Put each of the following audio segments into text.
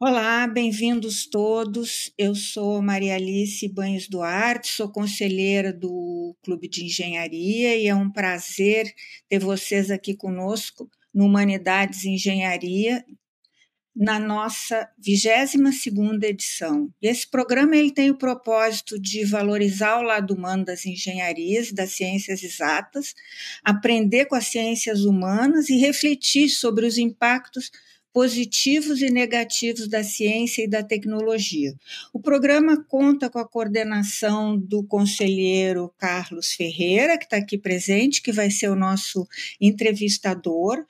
Olá, bem-vindos todos. Eu sou Maria Alice Banhos Duarte, sou conselheira do Clube de Engenharia e é um prazer ter vocês aqui conosco no Humanidades e Engenharia, na nossa 22ª edição. Esse programa ele tem o propósito de valorizar o lado humano das engenharias, das ciências exatas, aprender com as ciências humanas e refletir sobre os impactos positivos e negativos da ciência e da tecnologia. O programa conta com a coordenação do conselheiro Carlos Ferreira, que está aqui presente, que vai ser o nosso entrevistador,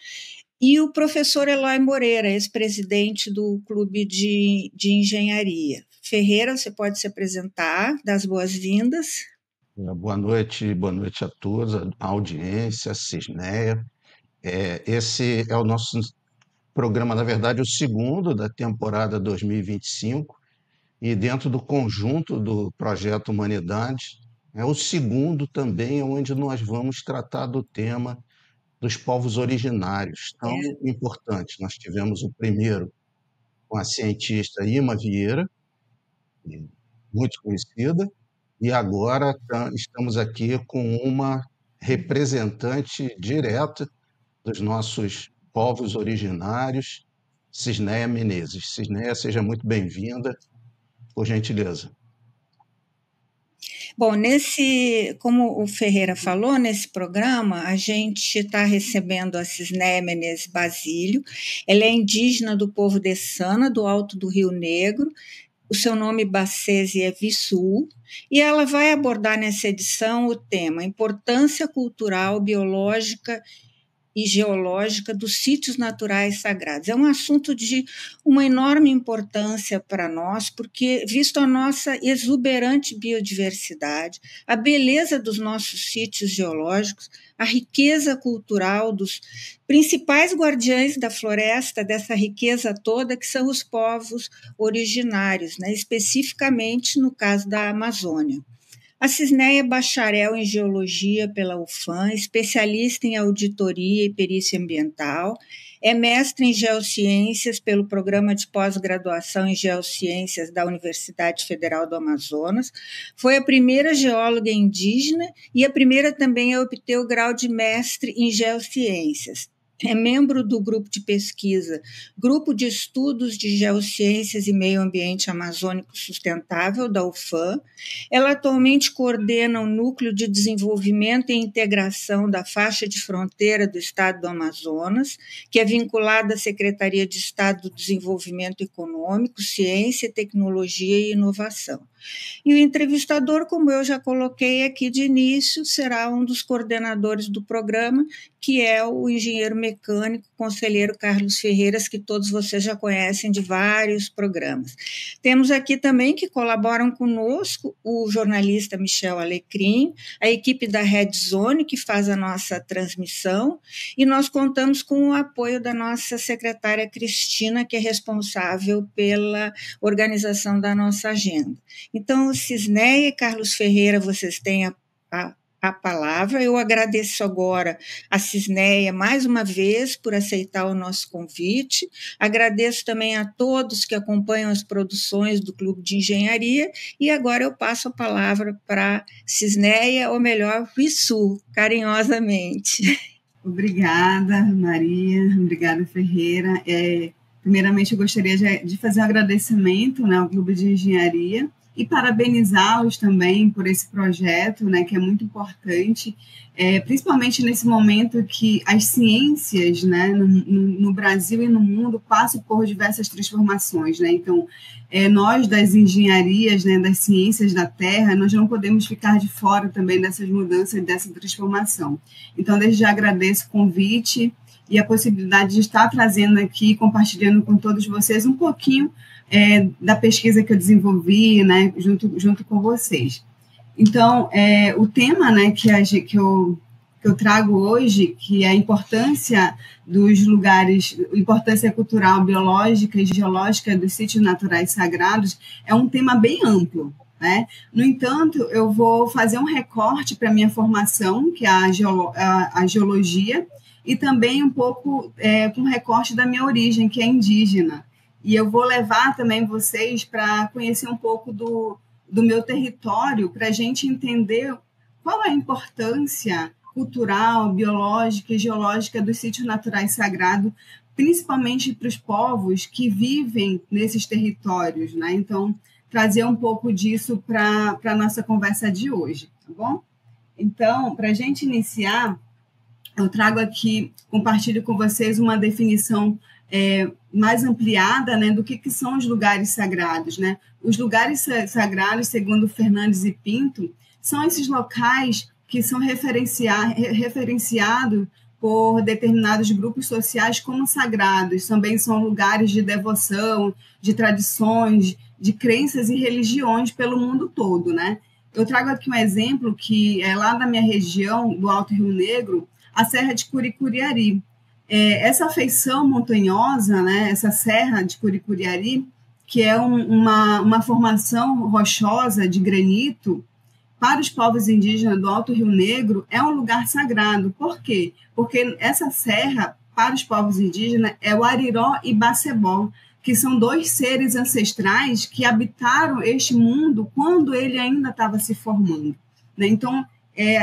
e o professor Eloy Moreira, ex-presidente do Clube de Engenharia. Ferreira, você pode se apresentar, dar as boas-vindas. Boa noite a todos, a audiência, a Cisneia. Esse é o nosso programa, na verdade, o segundo da temporada 2025, e dentro do conjunto do Projeto Humanidade, é o segundo também onde nós vamos tratar do tema dos povos originários, tão importante. Nós tivemos o primeiro com a cientista Ima Vieira, muito conhecida, e agora estamos aqui com uma representante direta dos nossos povos originários, Cisneia Menezes. Cisneia, seja muito bem-vinda, por gentileza. Bom, como o Ferreira falou, nesse programa a gente está recebendo a Cisneia Menezes Basílio. Ela é indígena do povo Dessana, do Alto do Rio Negro. O seu nome Bacese é Vissu, e ela vai abordar nessa edição o tema Importância Cultural, Biológica e Geológica dos Sítios Naturais Sagrados. É um assunto de uma enorme importância para nós, porque, visto a nossa exuberante biodiversidade, a beleza dos nossos sítios geológicos, a riqueza cultural dos principais guardiães da floresta, dessa riqueza toda, que são os povos originários, né? Especificamente no caso da Amazônia. A Cisneia é bacharel em Geologia pela UFAM, especialista em auditoria e perícia ambiental, é mestre em Geociências pelo Programa de Pós-Graduação em Geociências da Universidade Federal do Amazonas, foi a primeira geóloga indígena e a primeira também a obter o grau de mestre em Geociências. É membro do grupo de pesquisa, Grupo de Estudos de Geociências e Meio Ambiente Amazônico Sustentável, da UFAM. Ela atualmente coordena o Núcleo de Desenvolvimento e Integração da Faixa de Fronteira do Estado do Amazonas, que é vinculada à Secretaria de Estado do Desenvolvimento Econômico, Ciência, Tecnologia e Inovação. E o entrevistador, como eu já coloquei aqui de início, será um dos coordenadores do programa, que é o engenheiro mecânico, conselheiro Carlos Ferreiras, que todos vocês já conhecem de vários programas. Temos aqui também que colaboram conosco o jornalista Michel Alecrim, a equipe da Red Zone, que faz a nossa transmissão, e nós contamos com o apoio da nossa secretária Cristina, que é responsável pela organização da nossa agenda. Então, Cisneia e Carlos Ferreira, vocês têm a palavra. Eu agradeço agora a Cisneia mais uma vez por aceitar o nosso convite. Agradeço também a todos que acompanham as produções do Clube de Engenharia e agora eu passo a palavra para Cisneia, ou melhor, Vissu, carinhosamente. Obrigada, Maria. Obrigada, Ferreira. Primeiramente, eu gostaria de fazer um agradecimento, né, ao Clube de Engenharia e parabenizá-los também por esse projeto, né, que é muito importante, principalmente nesse momento que as ciências, né, no Brasil e no mundo passam por diversas transformações, né? Então, nós das engenharias, né, das ciências da Terra, nós não podemos ficar de fora também dessas mudanças, dessa transformação. Então, desde já agradeço o convite e a possibilidade de estar trazendo aqui, compartilhando com todos vocês um pouquinho da pesquisa que eu desenvolvi, né, junto com vocês. Então, o tema, né, que eu trago hoje, que é a importância dos lugares, importância cultural, biológica e geológica dos sítios naturais sagrados, é um tema bem amplo, né? No entanto, eu vou fazer um recorte para a minha formação, que é a geologia, e também um pouco com recorte da minha origem, que é indígena. E eu vou levar também vocês para conhecer um pouco do meu território, para a gente entender qual a importância cultural, biológica e geológica dos sítios naturais sagrados, principalmente para os povos que vivem nesses territórios, né? Então, trazer um pouco disso para a nossa conversa de hoje, tá bom? Então, para a gente iniciar, eu trago aqui, compartilho com vocês uma definição mais ampliada, né, do que são os lugares sagrados, né? Os lugares sagrados, segundo Fernandes e Pinto, são esses locais que são referenciados por determinados grupos sociais como sagrados. Também são lugares de devoção, de tradições, de crenças e religiões pelo mundo todo, né? Eu trago aqui um exemplo que é lá na minha região, do Alto Rio Negro, a Serra de Curicuriari. Essa feição montanhosa, né, essa Serra de Curicuriari, que é uma formação rochosa de granito, para os povos indígenas do Alto Rio Negro, é um lugar sagrado. Por quê? Porque essa serra, para os povos indígenas, é o Ariró e Bacebó, que são dois seres ancestrais que habitaram este mundo quando ele ainda estava se formando, né? Então,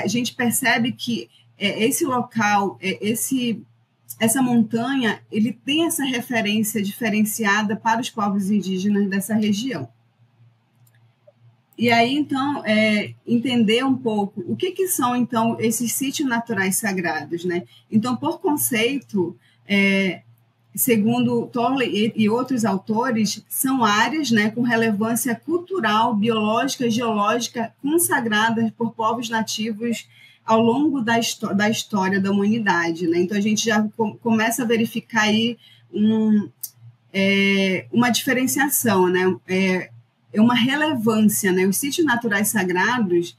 a gente percebe que esse local, essa montanha, ele tem essa referência diferenciada para os povos indígenas dessa região. E aí, então, entender um pouco o que são, então, esses sítios naturais sagrados, né? Então, por conceito, segundo Tolley e outros autores, são áreas, né, com relevância cultural, biológica e geológica consagradas por povos nativos ao longo da história da humanidade, né? Então, a gente já começa a verificar aí uma diferenciação, né? Uma relevância, né? Os sítios naturais sagrados,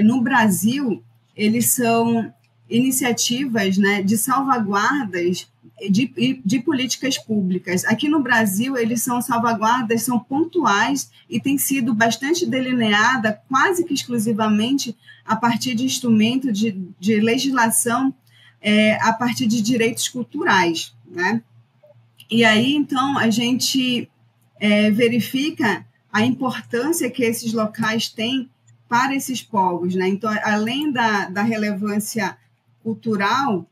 no Brasil, eles são iniciativas, né, de salvaguardas de políticas públicas. Aqui no Brasil, eles são salvaguardas, são pontuais e têm sido bastante delineada quase que exclusivamente a partir de instrumento de legislação, a partir de direitos culturais, né? E aí, então, a gente verifica a importância que esses locais têm para esses povos, né? Então, além da relevância cultural,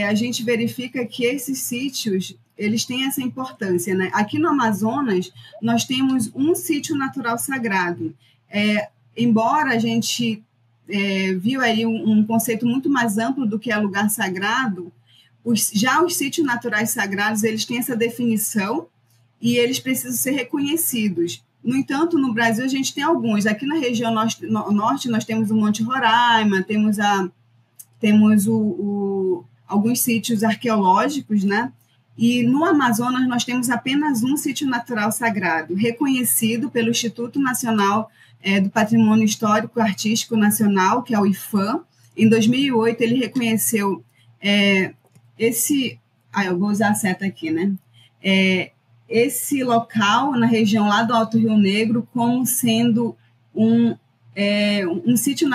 a gente verifica que esses sítios, eles têm essa importância, né? Aqui no Amazonas, nós temos um sítio natural sagrado. Embora a gente viu aí um conceito muito mais amplo do que é lugar sagrado, já os sítios naturais sagrados, eles têm essa definição e eles precisam ser reconhecidos. No entanto, no Brasil, a gente tem alguns. Aqui na região norte, nós temos o Monte Roraima, temos alguns sítios arqueológicos, né? E no Amazonas, nós temos apenas um sítio natural sagrado, reconhecido pelo Instituto Nacional do Patrimônio Histórico e Artístico Nacional, que é o IPHAN. Em 2008, ele reconheceu eu vou usar a seta aqui, né? Esse local, na região lá do Alto Rio Negro, como sendo um sítio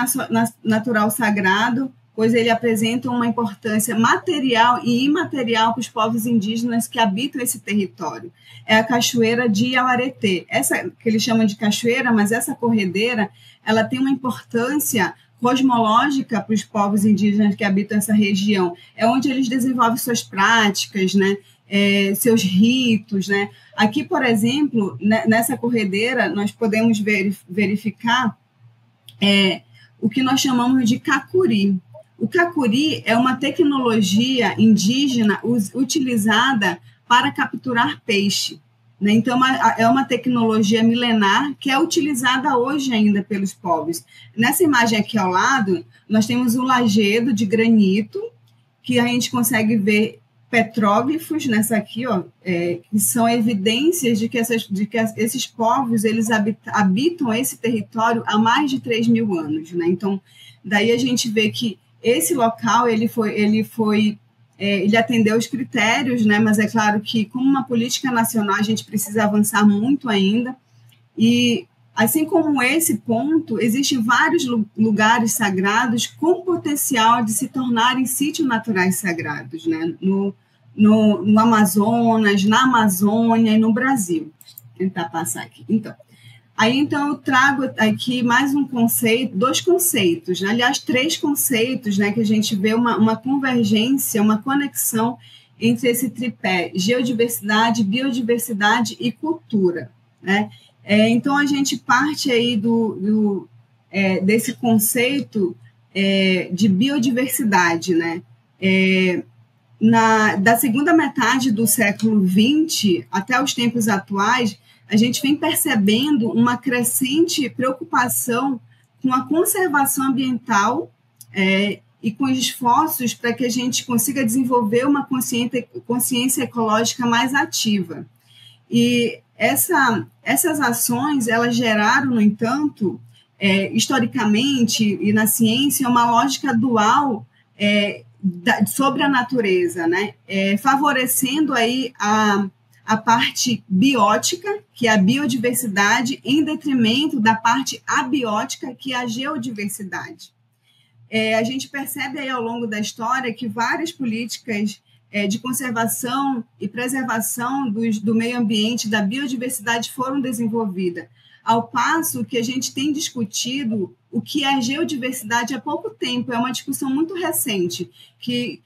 natural sagrado, pois ele apresenta uma importância material e imaterial para os povos indígenas que habitam esse território. É a Cachoeira de Iauaretê. Essa que eles chamam de cachoeira, mas essa corredeira, ela tem uma importância cosmológica para os povos indígenas que habitam essa região. É onde eles desenvolvem suas práticas, né? Seus ritos, né? Aqui, por exemplo, nessa corredeira, nós podemos verificar o que nós chamamos de cacuri. O cacuri é uma tecnologia indígena utilizada para capturar peixe, né? Então, é uma tecnologia milenar que é utilizada hoje ainda pelos povos. Nessa imagem aqui ao lado, nós temos um lajedo de granito, que a gente consegue ver petróglifos nessa aqui, ó, que são evidências de que esses povos eles habitam esse território há mais de 3.000 anos, né? Então, daí a gente vê que esse local ele atendeu os critérios, né? Mas é claro que, como uma política nacional, a gente precisa avançar muito ainda. E, assim como esse ponto, existem vários lugares sagrados com potencial de se tornarem sítios naturais sagrados, né? no Amazonas, na Amazônia e no Brasil. Vou tentar passar aqui. Então, eu trago aqui mais um conceito, 2 conceitos, aliás, 3 conceitos, né, que a gente vê uma convergência, uma conexão entre esse tripé, geodiversidade, biodiversidade e cultura, né? Então, a gente parte aí desse conceito de biodiversidade, né? Da segunda metade do século XX até os tempos atuais, a gente vem percebendo uma crescente preocupação com a conservação ambiental e com os esforços para que a gente consiga desenvolver uma consciência ecológica mais ativa. E essas ações, elas geraram, no entanto, historicamente e na ciência, uma lógica dual sobre a natureza, né? Favorecendo aí a parte biótica, que é a biodiversidade, em detrimento da parte abiótica, que é a geodiversidade. A gente percebe aí ao longo da história que várias políticas de conservação e preservação do meio ambiente, da biodiversidade, foram desenvolvidas, ao passo que a gente tem discutido o que é geodiversidade há pouco tempo. É uma discussão muito recente, que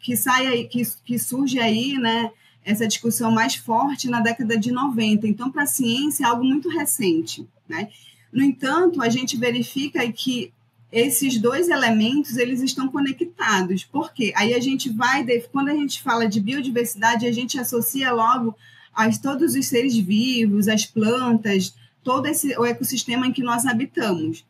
surge aí, né, essa discussão mais forte na década de 90. Então, para a ciência, é algo muito recente, né? No entanto, a gente verifica que esses 2 elementos, eles estão conectados. Por quê? Aí quando a gente fala de biodiversidade, a gente associa logo a todos os seres vivos, as plantas, todo o ecossistema em que nós habitamos.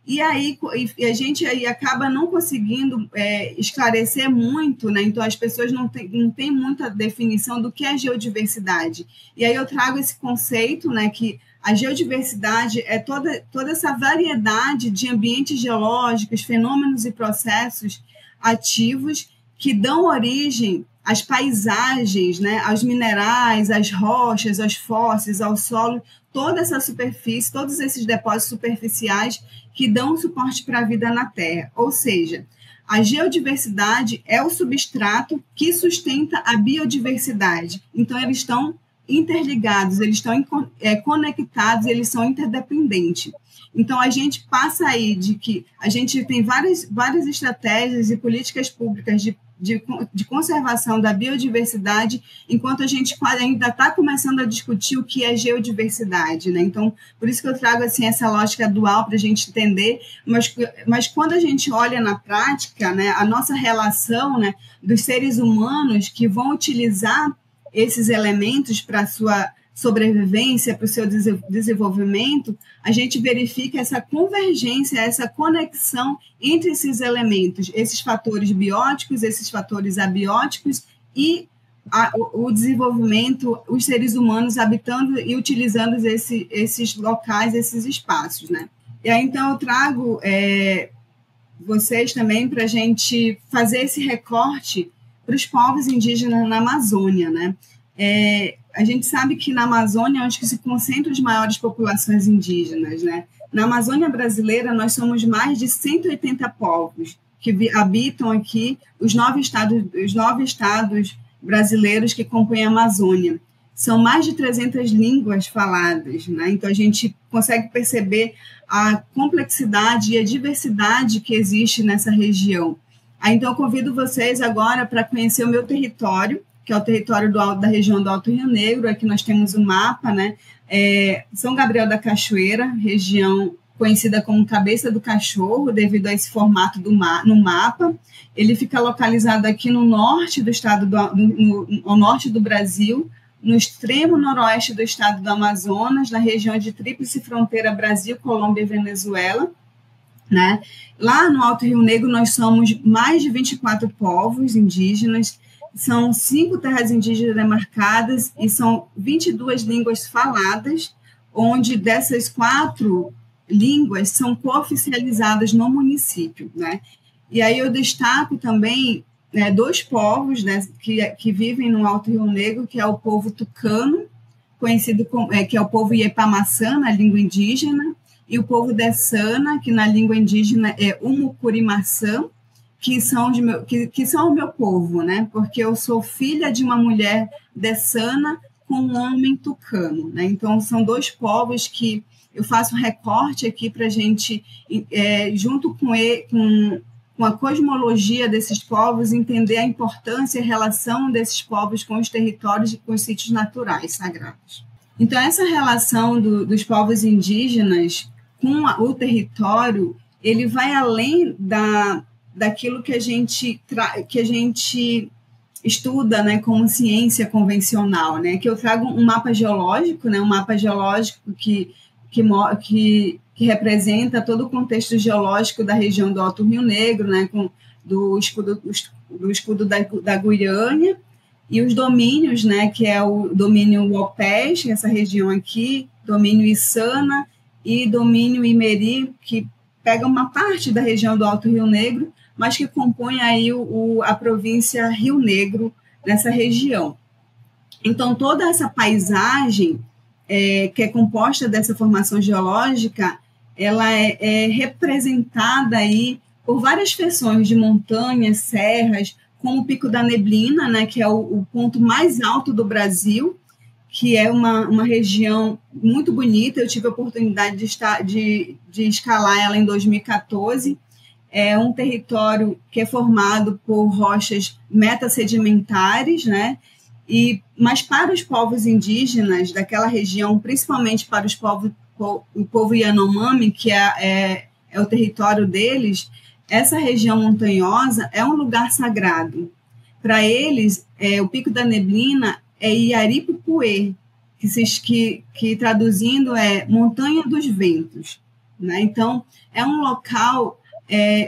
E aí a gente aí acaba não conseguindo esclarecer muito, né? Então as pessoas não têm muita definição do que é geodiversidade. E aí eu trago esse conceito, né, que a geodiversidade é toda essa variedade de ambientes geológicos, fenômenos e processos ativos que dão origem às paisagens, né, aos minerais, às rochas, aos fósseis, ao solo, toda essa superfície, todos esses depósitos superficiais que dão suporte para a vida na Terra. Ou seja, a geodiversidade é o substrato que sustenta a biodiversidade. Então, eles estão interligados, eles estão conectados, eles são interdependentes. Então, a gente passa aí de que a gente tem várias estratégias e políticas públicas de conservação da biodiversidade, enquanto a gente ainda está começando a discutir o que é geodiversidade, né? Então, por isso que eu trago assim, essa lógica dual para a gente entender, mas quando a gente olha na prática, né, a nossa relação, né, dos seres humanos que vão utilizar esses elementos para a sua sobrevivência, para o seu desenvolvimento, a gente verifica essa convergência, essa conexão entre esses elementos, esses fatores bióticos, esses fatores abióticos e o desenvolvimento, os seres humanos habitando e utilizando esses locais, esses espaços, né? E aí, então, eu trago vocês também para a gente fazer esse recorte para os povos indígenas na Amazônia, né? A gente sabe que na Amazônia é onde se concentram as maiores populações indígenas, né? Na Amazônia brasileira, nós somos mais de 180 povos que habitam aqui os 9 estados brasileiros que compõem a Amazônia. São mais de 300 línguas faladas, né? Então, a gente consegue perceber a complexidade e a diversidade que existe nessa região. Então, eu convido vocês agora para conhecer o meu território, que é o território da região do Alto Rio Negro. Aqui nós temos um mapa, né? São Gabriel da Cachoeira, região conhecida como Cabeça do Cachorro, devido a esse formato no mapa. Ele fica localizado aqui no norte do estado, ao norte do Brasil, no extremo noroeste do estado do Amazonas, na região de tríplice fronteira Brasil, Colômbia e Venezuela, né? Lá no Alto Rio Negro nós somos mais de 24 povos indígenas, são 5 terras indígenas demarcadas e são 22 línguas faladas, onde dessas 4 línguas são cooficializadas no município, né? E aí eu destaco também 2 povos, né, que vivem no Alto Rio Negro, que é o povo tucano, conhecido como, que é o povo Iepamaçã, na língua indígena, e o povo Dessana, que na língua indígena é Umucurimaçã, que são o meu povo, né? Porque eu sou filha de uma mulher dessana com um homem tucano, né? Então, são dois povos que eu faço um recorte aqui para a gente, junto com a cosmologia desses povos, entender a importância e a relação desses povos com os territórios e com os sítios naturais sagrados. Então, essa relação dos povos indígenas com o território, ele vai além daquilo que a gente estuda, né, como ciência convencional, né, que eu trago um mapa geológico, né, um mapa geológico que representa todo o contexto geológico da região do Alto Rio Negro, né, do escudo da Guiânia, e os domínios, né, que é o domínio Wopés, essa região aqui, domínio Içana e domínio Imeri, que pega uma parte da região do Alto Rio Negro, mas que compõe aí a província Rio Negro nessa região. Então, toda essa paisagem que é composta dessa formação geológica, ela é representada aí por várias feições de montanhas, serras, como o Pico da Neblina, né, que é o ponto mais alto do Brasil, que é uma região muito bonita. Eu tive a oportunidade de escalar ela em 2014. É um território que é formado por rochas metasedimentares, né? Mas para os povos indígenas daquela região, principalmente para o povo Yanomami, que é o território deles, essa região montanhosa é um lugar sagrado. Para eles, o Pico da Neblina é Iaripupuê, que traduzindo é Montanha dos Ventos, né? Então, é um local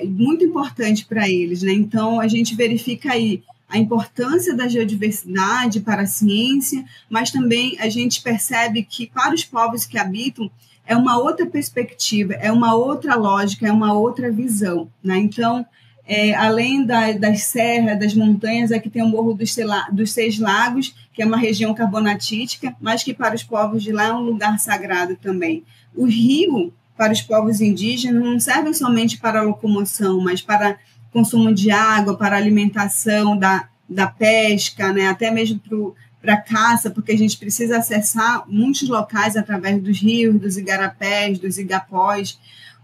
muito importante para eles, né? Então, a gente verifica aí a importância da geodiversidade para a ciência, mas também a gente percebe que para os povos que habitam é uma outra perspectiva, é uma outra lógica, é uma outra visão, né? Então, além das serras, das montanhas, aqui tem o Morro dos Seis Lagos, que é uma região carbonatítica, mas que para os povos de lá é um lugar sagrado também. O rio, para os povos indígenas, não serve somente para a locomoção, mas para consumo de água, para alimentação da pesca, né? Até mesmo para a caça, porque a gente precisa acessar muitos locais através dos rios, dos igarapés, dos igapós.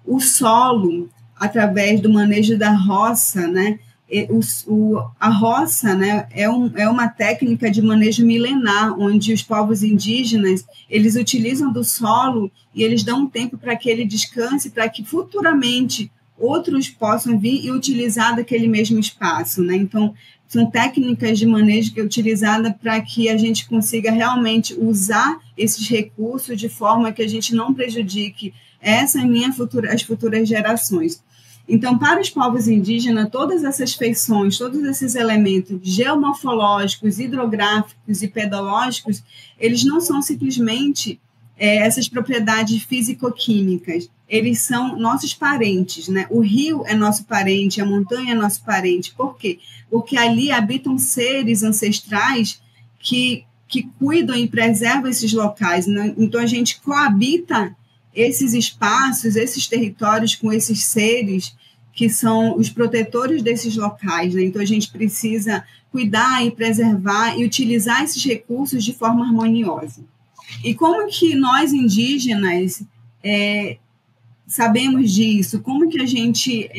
O solo, através do manejo da roça, né? A roça, né, é uma técnica de manejo milenar, onde os povos indígenas eles utilizam do solo e eles dão um tempo para que ele descanse, para que futuramente outros possam vir e utilizar daquele mesmo espaço, né? Então, são técnicas de manejo que é utilizada para que a gente consiga realmente usar esses recursos de forma que a gente não prejudique essa e as futuras gerações. Então, para os povos indígenas, todas essas feições, todos esses elementos geomorfológicos, hidrográficos e pedológicos, eles não são simplesmente essas propriedades físico-químicas, eles são nossos parentes, né? O rio é nosso parente, a montanha é nosso parente. Por quê? Porque ali habitam seres ancestrais que cuidam e preservam esses locais, né? Então, a gente coabita esses espaços, esses territórios com esses seres que são os protetores desses locais, né? Então, a gente precisa cuidar e preservar e utilizar esses recursos de forma harmoniosa. E como que nós, indígenas, sabemos disso? Como que a gente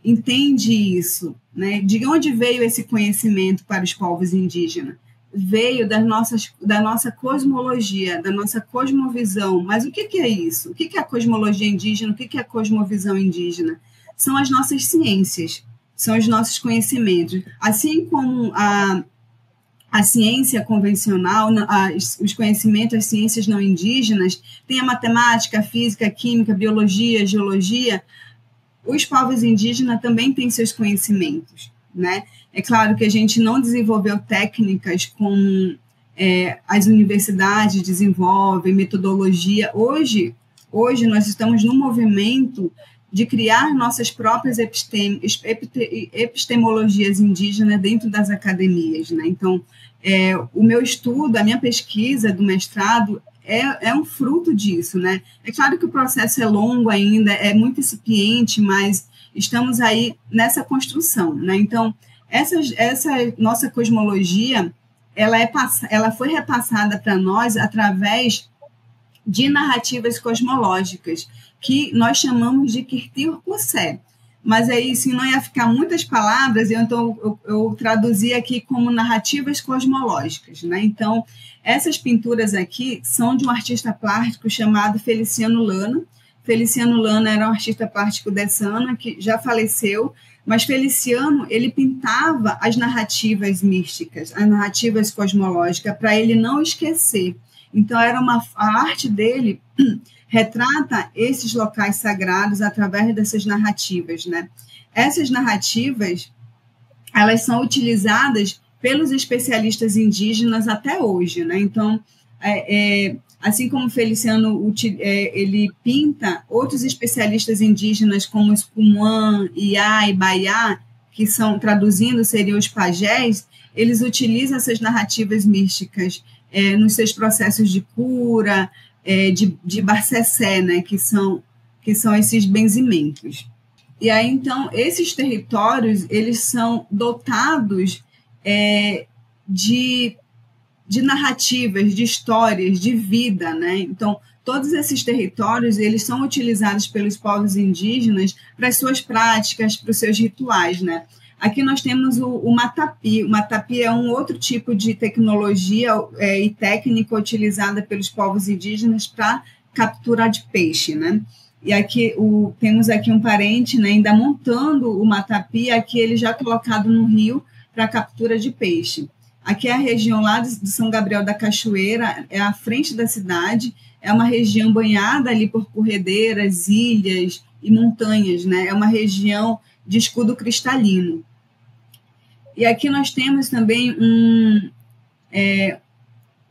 entende isso, né? De onde veio esse conhecimento para os povos indígenas? Veio da nossa cosmologia, da nossa cosmovisão. Mas o que é isso? O que é a cosmologia indígena? O que é a cosmovisão indígena? São as nossas ciências, são os nossos conhecimentos. Assim como a ciência convencional, os conhecimentos, as ciências não indígenas, tem a matemática, a física, a química, a biologia, a geologia, os povos indígenas também têm seus conhecimentos, né? É claro que a gente não desenvolveu técnicas como as universidades desenvolvem, metodologia. Hoje nós estamos num movimento de criar nossas próprias epistemologias indígenas dentro das academias, né? Então, o meu estudo, a minha pesquisa do mestrado é um fruto disso, né? É claro que o processo é longo ainda, é muito incipiente, mas estamos aí nessa construção, né? Então, essa nossa cosmologia, ela foi repassada para nós através de narrativas cosmológicas, que nós chamamos de Kirtir-Kursé. Mas aí, se não ia ficar muitas palavras, então eu traduzi aqui como narrativas cosmológicas, né? Então, essas pinturas aqui são de um artista plástico chamado Feliciano Lana. Feliciano Lana era um artista plástico dessana que já faleceu, mas Feliciano, ele pintava as narrativas místicas, as narrativas cosmológicas, para ele não esquecer. Então, a arte dele retrata esses locais sagrados através dessas narrativas, né? Essas narrativas, elas são utilizadas pelos especialistas indígenas até hoje, né? Então, assim como Feliciano ele pinta, outros especialistas indígenas como os Pumuã, Iá e Baiá, que são, traduzindo, seriam os pajés, eles utilizam essas narrativas místicas nos seus processos de cura, de Barcessé, né, que são esses benzimentos. E aí, então, esses territórios, eles são dotados de narrativas, de histórias, de vida, né? Então, todos esses territórios, eles são utilizados pelos povos indígenas para as suas práticas, para os seus rituais, né? Aqui nós temos o matapi. O matapi é um outro tipo de tecnologia e técnica utilizada pelos povos indígenas para captura de peixe, né? E aqui temos aqui um parente, né, ainda montando o matapi, aqui ele já colocado no rio para captura de peixe. Aqui é a região lá de São Gabriel da Cachoeira, é à frente da cidade, é uma região banhada ali por corredeiras, ilhas e montanhas, né? É uma região de escudo cristalino. E aqui nós temos também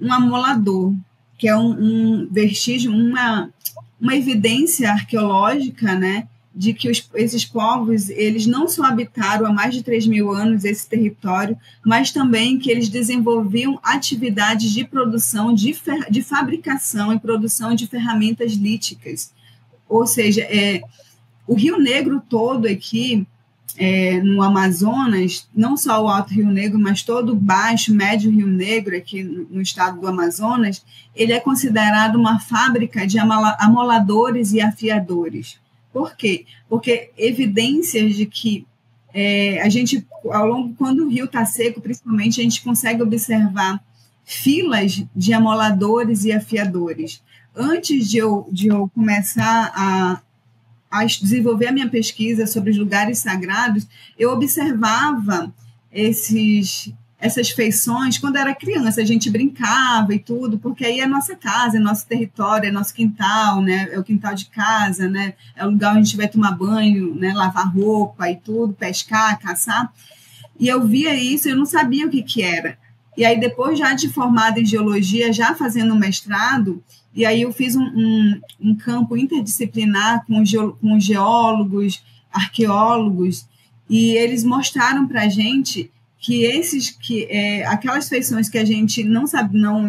um amolador, que é um vestígio, uma evidência arqueológica, né, de que esses povos, eles não só habitaram há mais de 3.000 anos esse território, mas também que eles desenvolviam atividades de produção, de fabricação e produção de ferramentas líticas. Ou seja, o Rio Negro todo aqui, no Amazonas, não só o Alto Rio Negro, mas todo o Baixo, Médio Rio Negro, aqui no estado do Amazonas, ele é considerado uma fábrica de amoladores e afiadores. Por quê? Porque evidências de que a gente, quando o rio está seco, principalmente, a gente consegue observar filas de amoladores e afiadores. Antes de eu começar a desenvolver a minha pesquisa sobre os lugares sagrados, eu observava essas feições. Quando eu era criança, a gente brincava e tudo, porque aí é nossa casa, é nosso território, é nosso quintal, né? É o quintal de casa, né? É o lugar onde a gente vai tomar banho, né? Lavar roupa e tudo, pescar, caçar. E eu via isso, eu não sabia o que era. E aí, depois, já de formada em geologia, já fazendo mestrado, e aí eu fiz um campo interdisciplinar com geólogos, arqueólogos, e eles mostraram para a gente que aquelas feições que a gente não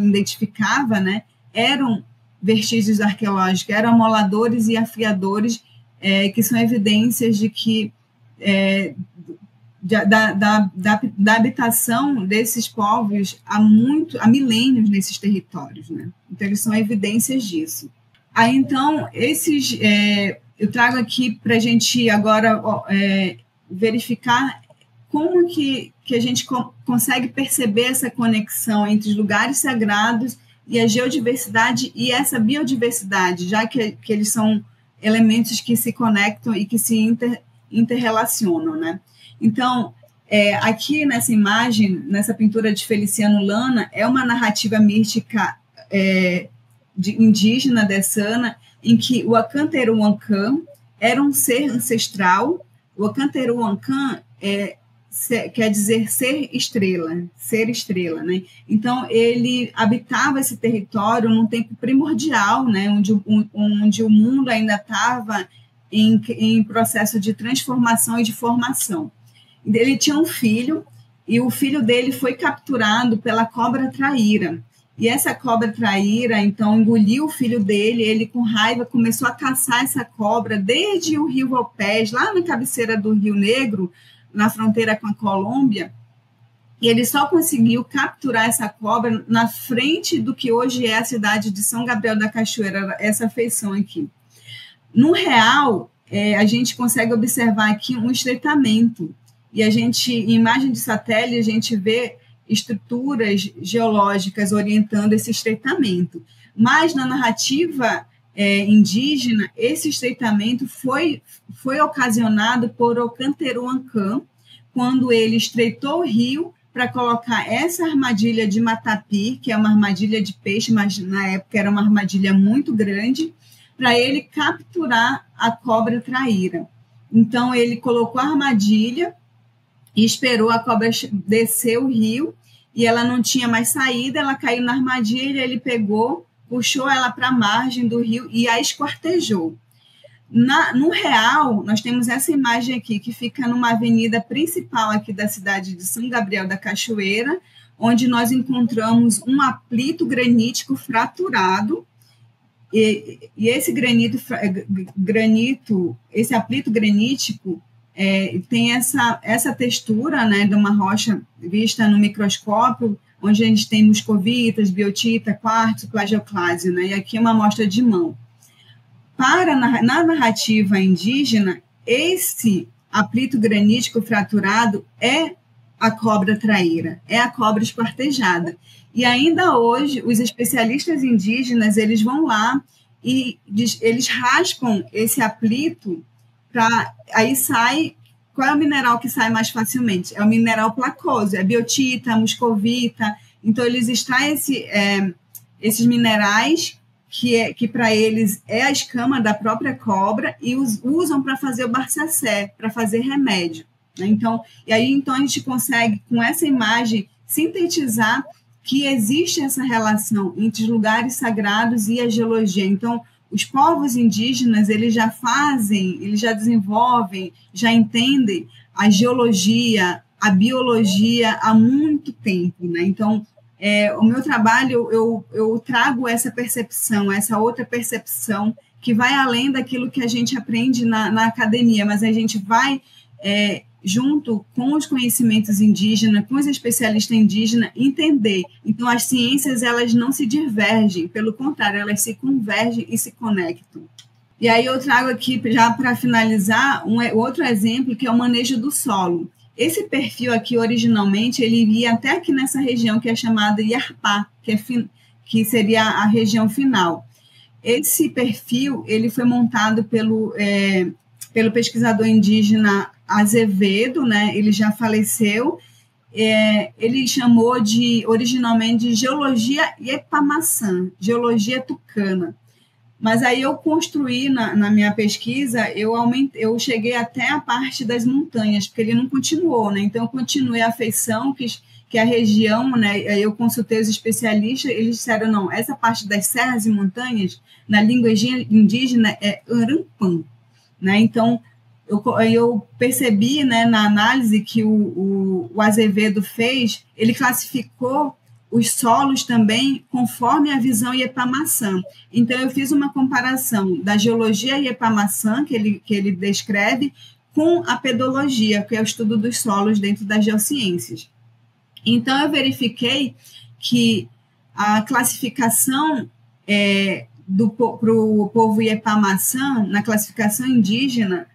identificava, né, eram vestígios arqueológicos, eram amoladores e afiadores, que são evidências de que da habitação desses povos há milênios nesses territórios, né? Então, eles são evidências disso. Aí, então, eu trago aqui para a gente agora verificar como que a gente consegue perceber essa conexão entre os lugares sagrados e a geodiversidade e essa biodiversidade, já que eles são elementos que se conectam e que se interrelacionam, né? Então, aqui nessa imagem, nessa pintura de Feliciano Lana, é uma narrativa mística indígena dessana, em que o Akanteruancan era um ser ancestral. O Akanteruancan quer dizer ser estrela, né? Então, ele habitava esse território num tempo primordial, né? onde o mundo ainda estava em processo de transformação e de formação. Ele tinha um filho, e o filho dele foi capturado pela cobra traíra. e essa cobra traíra, então, engoliu o filho dele, ele com raiva começou a caçar essa cobra desde o rio Valpés, lá na cabeceira do Rio Negro, na fronteira com a Colômbia, e ele só conseguiu capturar essa cobra na frente do que hoje é a cidade de São Gabriel da Cachoeira, essa feição aqui. No real, a gente consegue observar aqui um estreitamento, e a gente, em imagem de satélite, a gente vê estruturas geológicas orientando esse estreitamento. Mas na narrativa indígena, esse estreitamento foi ocasionado por Ocanteruancã, quando ele estreitou o rio para colocar essa armadilha de matapi, que é uma armadilha de peixe, mas na época era uma armadilha muito grande, para ele capturar a cobra traíra. Então, ele colocou a armadilha e esperou a cobra descer o rio, e ela não tinha mais saída, ela caiu na armadilha, ele pegou, puxou ela para a margem do rio e a esquartejou. No real, nós temos essa imagem aqui, que fica numa avenida principal aqui da cidade de São Gabriel da Cachoeira, onde nós encontramos um aplito granítico fraturado, e esse esse aplito granítico tem essa textura, né, de uma rocha vista no microscópio, onde a gente tem muscovitas, biotita, quartzo, plagioclásio, né, e aqui é uma amostra de mão. Na narrativa indígena, esse aplito granítico fraturado é a cobra traíra, é a cobra esquartejada. E ainda hoje, os especialistas indígenas, eles vão lá e eles raspam esse aplito, aí sai... Qual é o mineral que sai mais facilmente? É o mineral placoso, é biotita, muscovita. Então, eles extraem esses minerais, que para eles é a escama da própria cobra, e usam para fazer o barçacé, para fazer remédio. Né? Então a gente consegue, com essa imagem, sintetizar que existe essa relação entre os lugares sagrados e a geologia. Então, os povos indígenas, eles já desenvolvem, já entendem a geologia, a biologia há muito tempo, né? Então, o meu trabalho, eu trago essa percepção, essa outra percepção, que vai além daquilo que a gente aprende na academia, mas a gente vai... junto com os conhecimentos indígenas, com os especialistas indígenas, entender. Então, as ciências, elas não se divergem, pelo contrário, elas se convergem e se conectam. E aí eu trago aqui, já para finalizar, outro exemplo, que é o manejo do solo. Esse perfil aqui, originalmente, ele ia até aqui nessa região, que é chamada Iarpá, que seria a região final. Esse perfil, ele foi montado pelo pesquisador indígena Azevedo, né? Ele já faleceu, ele chamou originalmente de geologia Iepamaçã, geologia tucana. Mas aí eu construí, na minha pesquisa, eu cheguei até a parte das montanhas, porque ele não continuou, né? Então eu continuei a feição, que a região, né? Eu consultei os especialistas, eles disseram, não, essa parte das serras e montanhas, na língua indígena, é Arampã, né? Então, eu percebi, né, na análise que o Azevedo fez, ele classificou os solos também conforme a visão Iepamaçã. Então, eu fiz uma comparação da geologia Iepamaçã, que ele descreve, com a pedologia, que é o estudo dos solos dentro das geociências. Então, eu verifiquei que a classificação para o povo Iepamaçã, na classificação indígena,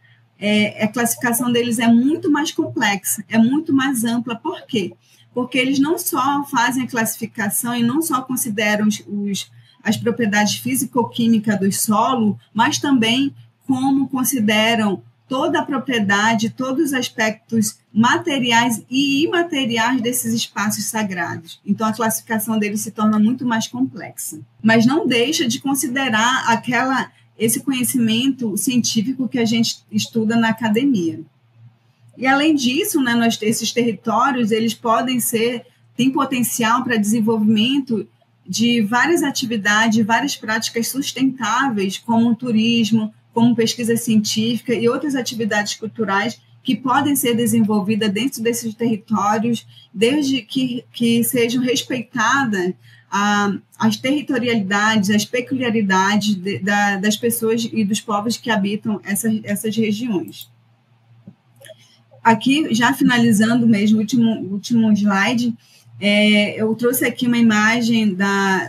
a classificação deles é muito mais complexa, é muito mais ampla. Por quê? Porque eles não só fazem a classificação e não só consideram as propriedades físico-químicas do solo, mas também como consideram toda a propriedade, todos os aspectos materiais e imateriais desses espaços sagrados. Então, a classificação deles se torna muito mais complexa. Mas não deixa de considerar esse conhecimento científico que a gente estuda na academia. E, além disso, né, esses territórios, eles têm potencial para desenvolvimento de várias atividades, várias práticas sustentáveis, como o turismo, como pesquisa científica e outras atividades culturais que podem ser desenvolvidas dentro desses territórios, desde que sejam respeitadas as territorialidades, as peculiaridades das pessoas e dos povos que habitam essas regiões. Aqui, já finalizando mesmo, último slide, eu trouxe aqui uma imagem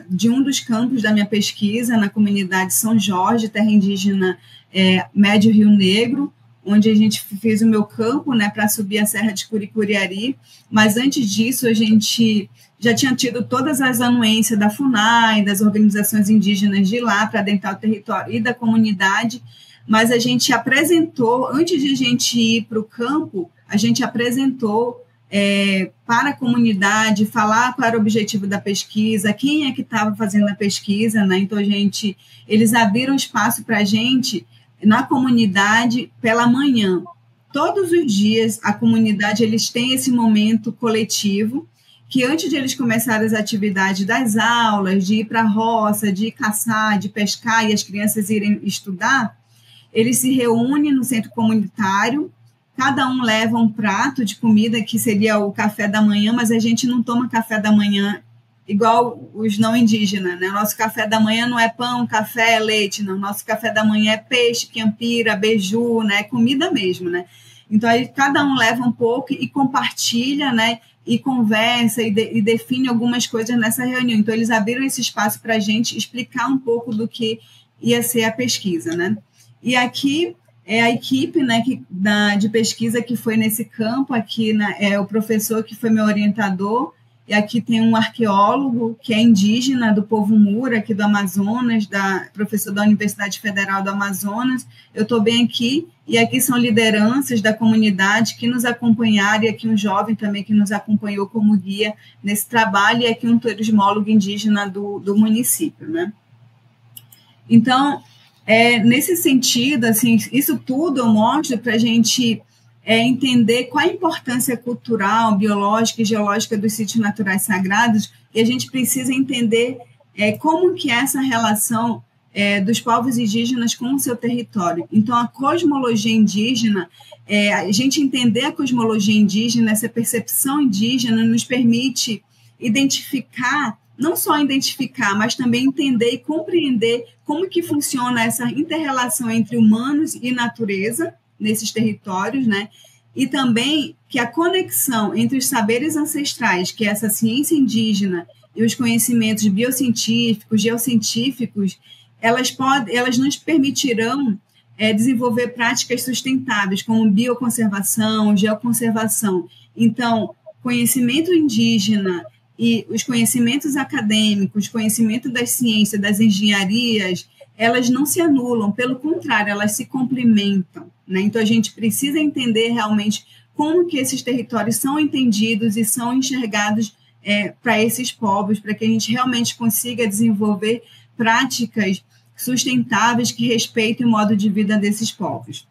de um dos campos da minha pesquisa, na comunidade São Jorge, terra indígena Médio Rio Negro, onde a gente fez o meu campo, né, para subir a Serra de Curicuriari, mas antes disso a gente já tinha tido todas as anuências da FUNAI, das organizações indígenas de lá, para adentrar o território e da comunidade, mas a gente apresentou, antes de a gente ir para o campo, a gente apresentou para a comunidade, falar qual era o objetivo da pesquisa, quem é que estava fazendo a pesquisa, né? Então, eles abriram espaço para a gente na comunidade pela manhã. Todos os dias, a comunidade, eles têm esse momento coletivo, que antes de eles começarem as atividades das aulas, de ir para a roça, de ir caçar, de pescar, e as crianças irem estudar, eles se reúnem no centro comunitário, cada um leva um prato de comida, que seria o café da manhã, mas a gente não toma café da manhã igual os não indígenas, né? Nosso café da manhã não é pão, café, leite, não. Nosso café da manhã é peixe, campira, beiju, né? Comida mesmo, né? Então, aí cada um leva um pouco e compartilha, né? E conversa e define algumas coisas nessa reunião. Então, eles abriram esse espaço para a gente explicar um pouco do que ia ser a pesquisa, né? E aqui é a equipe, né, de pesquisa que foi nesse campo, aqui é o professor que foi meu orientador, e aqui tem um arqueólogo que é indígena do povo Mura, aqui do Amazonas, professor da Universidade Federal do Amazonas. Eu estou bem aqui, e aqui são lideranças da comunidade que nos acompanharam, e aqui um jovem também que nos acompanhou como guia nesse trabalho, e aqui um turismólogo indígena do município, né? Então, nesse sentido, assim, isso tudo eu mostro para a gente entender qual a importância cultural, biológica e geológica dos sítios naturais sagrados, e a gente precisa entender como que é essa relação dos povos indígenas com o seu território. Então, a cosmologia indígena, a gente entender a cosmologia indígena, essa percepção indígena, nos permite identificar, não só identificar, mas também entender e compreender como que funciona essa inter-relação entre humanos e natureza nesses territórios, né? E também que a conexão entre os saberes ancestrais, que é essa ciência indígena, e os conhecimentos biocientíficos, geocientíficos, elas nos permitirão desenvolver práticas sustentáveis, como bioconservação, geoconservação. Então, conhecimento indígena e os conhecimentos acadêmicos, conhecimento das ciências, das engenharias, elas não se anulam, pelo contrário, elas se complementam, né? Então, a gente precisa entender realmente como que esses territórios são entendidos e são enxergados para esses povos, para que a gente realmente consiga desenvolver práticas sustentáveis que respeitem o modo de vida desses povos.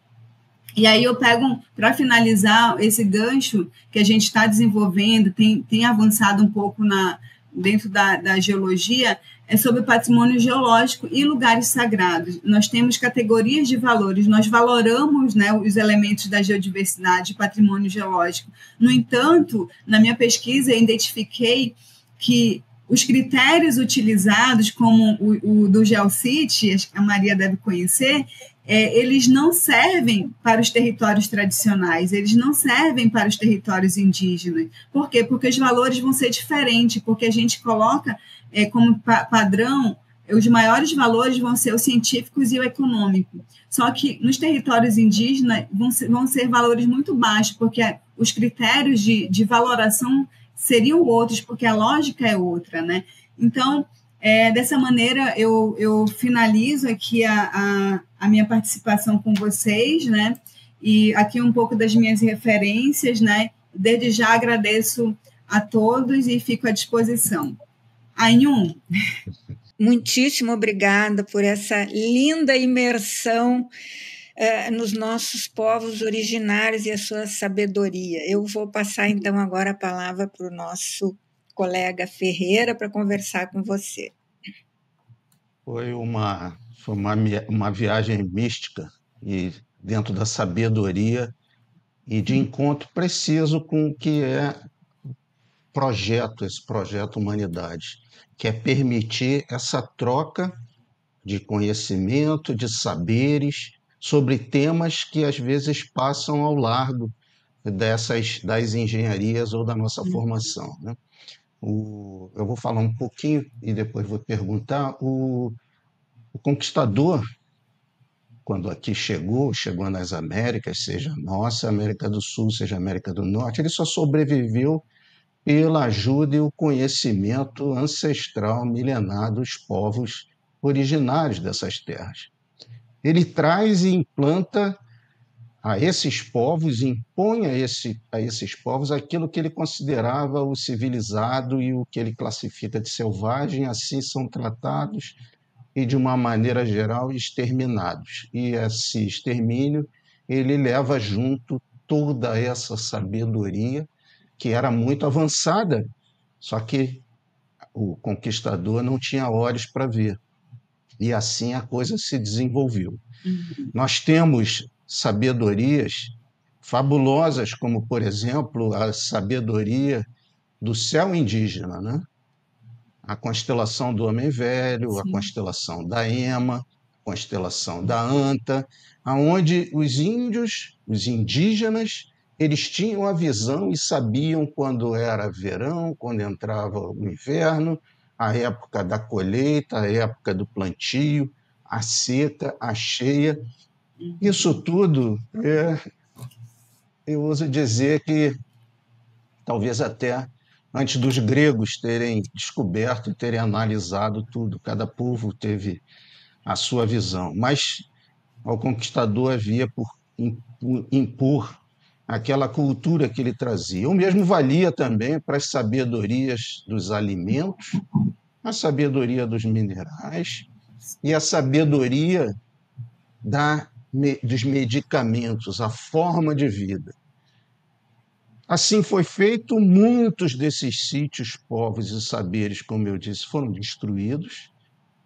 E aí eu pego, para finalizar, esse gancho que a gente está desenvolvendo, tem avançado um pouco dentro da geologia, sobre patrimônio geológico e lugares sagrados. Nós temos categorias de valores, nós valoramos, né, os elementos da geodiversidade e patrimônio geológico. No entanto, na minha pesquisa, eu identifiquei que os critérios utilizados, como o do GeoCity, a Maria deve conhecer, eles não servem para os territórios tradicionais, eles não servem para os territórios indígenas. Por quê? Porque os valores vão ser diferentes, porque a gente coloca como padrão, os maiores valores vão ser os científicos e o econômico. Só que nos territórios indígenas vão ser valores muito baixos, porque os critérios de valoração seriam outros, porque a lógica é outra, né? Então, dessa maneira, eu finalizo aqui a minha participação com vocês, né? E aqui um pouco das minhas referências, né? Desde já agradeço a todos e fico à disposição. Ayun. Muitíssimo obrigada por essa linda imersão nos nossos povos originários e a sua sabedoria. Eu vou passar, então, agora a palavra para o nosso colega Ferreira para conversar com você. Foi uma viagem mística e dentro da sabedoria e de encontro preciso com o que é esse projeto Humanidade, que é permitir essa troca de conhecimento, de saberes, sobre temas que às vezes passam ao largo das engenharias ou da nossa formação, né? Eu vou falar um pouquinho e depois vou perguntar. O conquistador, quando aqui chegou nas Américas, seja nossa América do Sul, seja América do Norte, ele só sobreviveu pela ajuda e o conhecimento ancestral milenar dos povos originários dessas terras. Ele traz e implanta a esses povos, impõe a esses povos aquilo que ele considerava o civilizado e o que ele classifica de selvagem, assim são tratados e, de uma maneira geral, exterminados. E esse extermínio, ele leva junto toda essa sabedoria que era muito avançada, só que o conquistador não tinha olhos para ver. E assim a coisa se desenvolveu. Nós temos sabedorias fabulosas, como, por exemplo, a sabedoria do céu indígena, né? A constelação do Homem Velho, sim, a constelação da Ema, a constelação da Anta, aonde os índios, os indígenas, eles tinham a visão e sabiam quando era verão, quando entrava o inverno, a época da colheita, a época do plantio, a seca, a cheia. Isso tudo, eu ouso dizer que talvez até antes dos gregos terem descoberto e terem analisado tudo, cada povo teve a sua visão, mas ao conquistador havia por impor aquela cultura que ele trazia. O mesmo valia também para as sabedorias dos alimentos, a sabedoria dos minerais e a sabedoria dos medicamentos, a forma de vida. Assim foi feito, muitos desses sítios, povos e saberes, como eu disse, foram destruídos,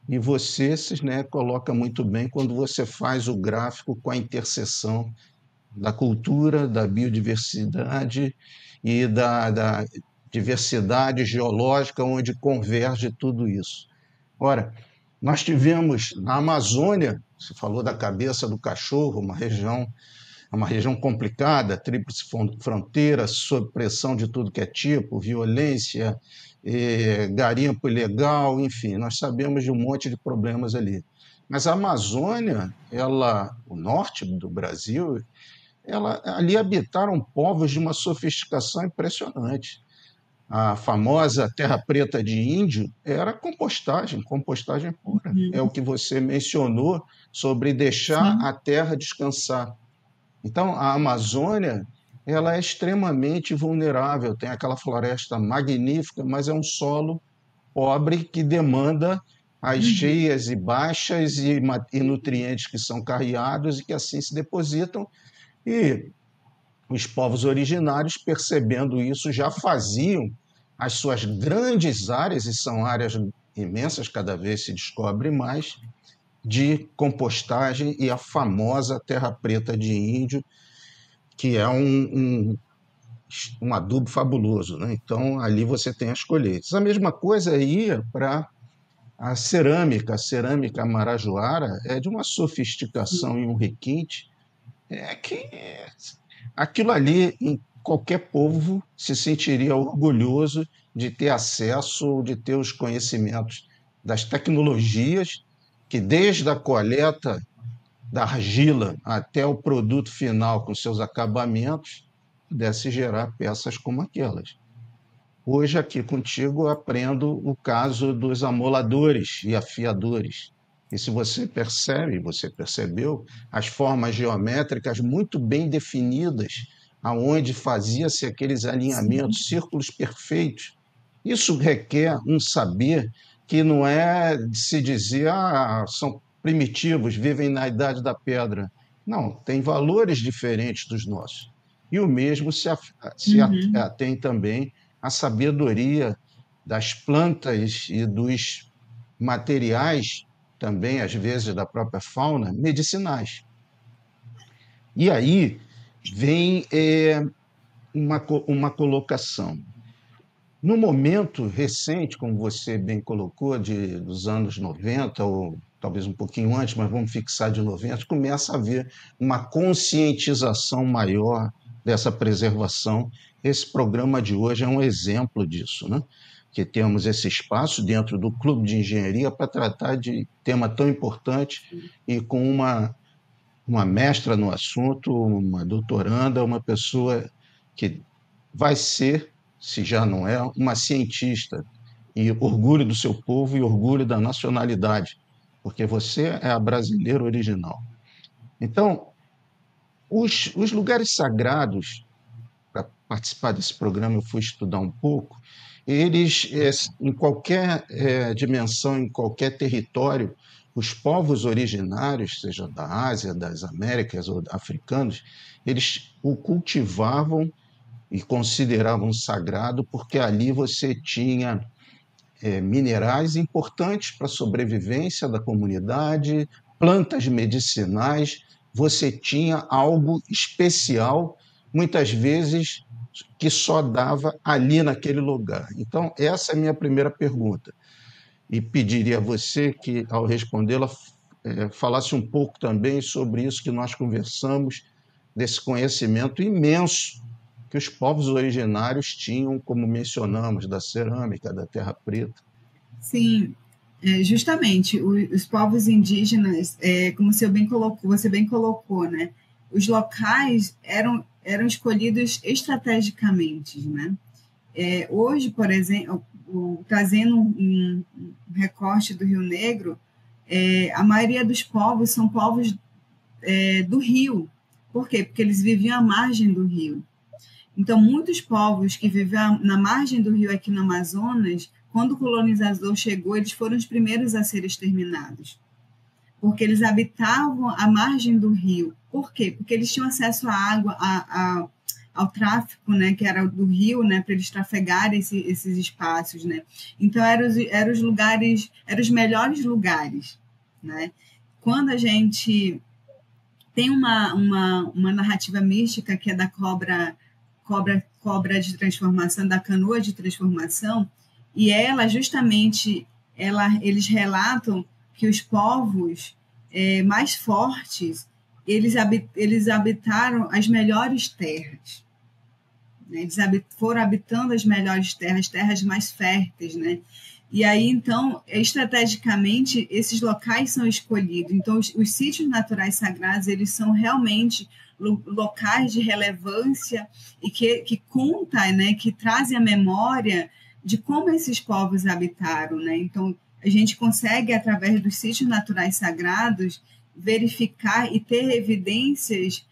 e você, né, coloca muito bem quando você faz o gráfico com a interseção da cultura, da biodiversidade e da diversidade geológica, onde converge tudo isso. Ora, nós tivemos na Amazônia, você falou da cabeça do cachorro, uma região complicada, tríplice fronteira, sob pressão de tudo que é tipo, violência, garimpo ilegal, enfim, nós sabemos de um monte de problemas ali. Mas a Amazônia, o norte do Brasil, ali habitaram povos de uma sofisticação impressionante. A famosa terra preta de índio era compostagem pura. É o que você mencionou sobre deixar a terra descansar. Então, a Amazônia, ela é extremamente vulnerável, tem aquela floresta magnífica, mas é um solo pobre que demanda as cheias e baixas e nutrientes que são carreados e que assim se depositam. E os povos originários, percebendo isso, já faziam as suas grandes áreas, e são áreas imensas, cada vez se descobre mais, de compostagem e a famosa terra preta de índio, que é um adubo fabuloso, né? Então, ali você tem as colheitas. A mesma coisa ia para a cerâmica marajoara é de uma sofisticação e um requinte que aquilo ali, em qualquer povo, se sentiria orgulhoso de ter acesso, de ter os conhecimentos das tecnologias que, desde a coleta da argila até o produto final com seus acabamentos, pudesse gerar peças como aquelas. Hoje, aqui contigo, eu aprendo o caso dos amoladores e afiadores. E se você percebeu, as formas geométricas muito bem definidas, aonde fazia-se aqueles alinhamentos, círculos perfeitos. Isso requer um saber que não é de se dizer, são primitivos, vivem na Idade da Pedra. Não, tem valores diferentes dos nossos. E o mesmo se atém também à sabedoria das plantas e dos materiais, também, às vezes, da própria fauna, medicinais. E aí vem uma colocação. No momento recente, como você bem colocou, dos anos 90, ou talvez um pouquinho antes, mas vamos fixar de 90, começa a haver uma conscientização maior dessa preservação. Esse programa de hoje é um exemplo disso, né? Que temos esse espaço dentro do Clube de Engenharia para tratar de tema tão importante e com uma mestra no assunto, uma doutoranda, uma pessoa que vai ser, se já não é, uma cientista e orgulho do seu povo e orgulho da nacionalidade, porque você é a brasileira original. Então, os lugares sagrados, para participar desse programa, eu fui estudar um pouco, eles, em qualquer dimensão, em qualquer território, os povos originários, seja da Ásia, das Américas ou africanos, eles o cultivavam e consideravam sagrado porque ali você tinha minerais importantes para a sobrevivência da comunidade, plantas medicinais, você tinha algo especial, muitas vezes que só dava ali naquele lugar. Então, essa é a minha primeira pergunta. E pediria a você que, ao respondê-la, falasse um pouco também sobre isso que nós conversamos, desse conhecimento imenso que os povos originários tinham, como mencionamos, da cerâmica, da terra preta. Sim, justamente, os povos indígenas, como você bem colocou, né? Os locais eram escolhidos estrategicamente, né? Hoje, por exemplo, trazendo um recorte do Rio Negro, a maioria dos povos são povos do rio. Por quê? Porque eles viviam à margem do rio. Então, muitos povos que viviam na margem do rio aqui no Amazonas, quando o colonizador chegou, eles foram os primeiros a serem exterminados, porque eles habitavam à margem do rio. Por quê? Porque eles tinham acesso à água, ao tráfico, né, que era do rio, né, para eles trafegarem esses espaços, né. Então eram os melhores lugares, né. Quando a gente tem uma narrativa mística que é da cobra de transformação, da canoa de transformação, e eles relatam que os povos mais fortes, eles habitaram as melhores terras, né? Eles foram habitando as melhores terras mais férteis, né? E aí, então, estrategicamente, esses locais são escolhidos. Então, os sítios naturais sagrados, eles são realmente locais de relevância e que conta, né, que trazem a memória de como esses povos habitaram, né? Então, a gente consegue, através dos sítios naturais sagrados, verificar e ter evidências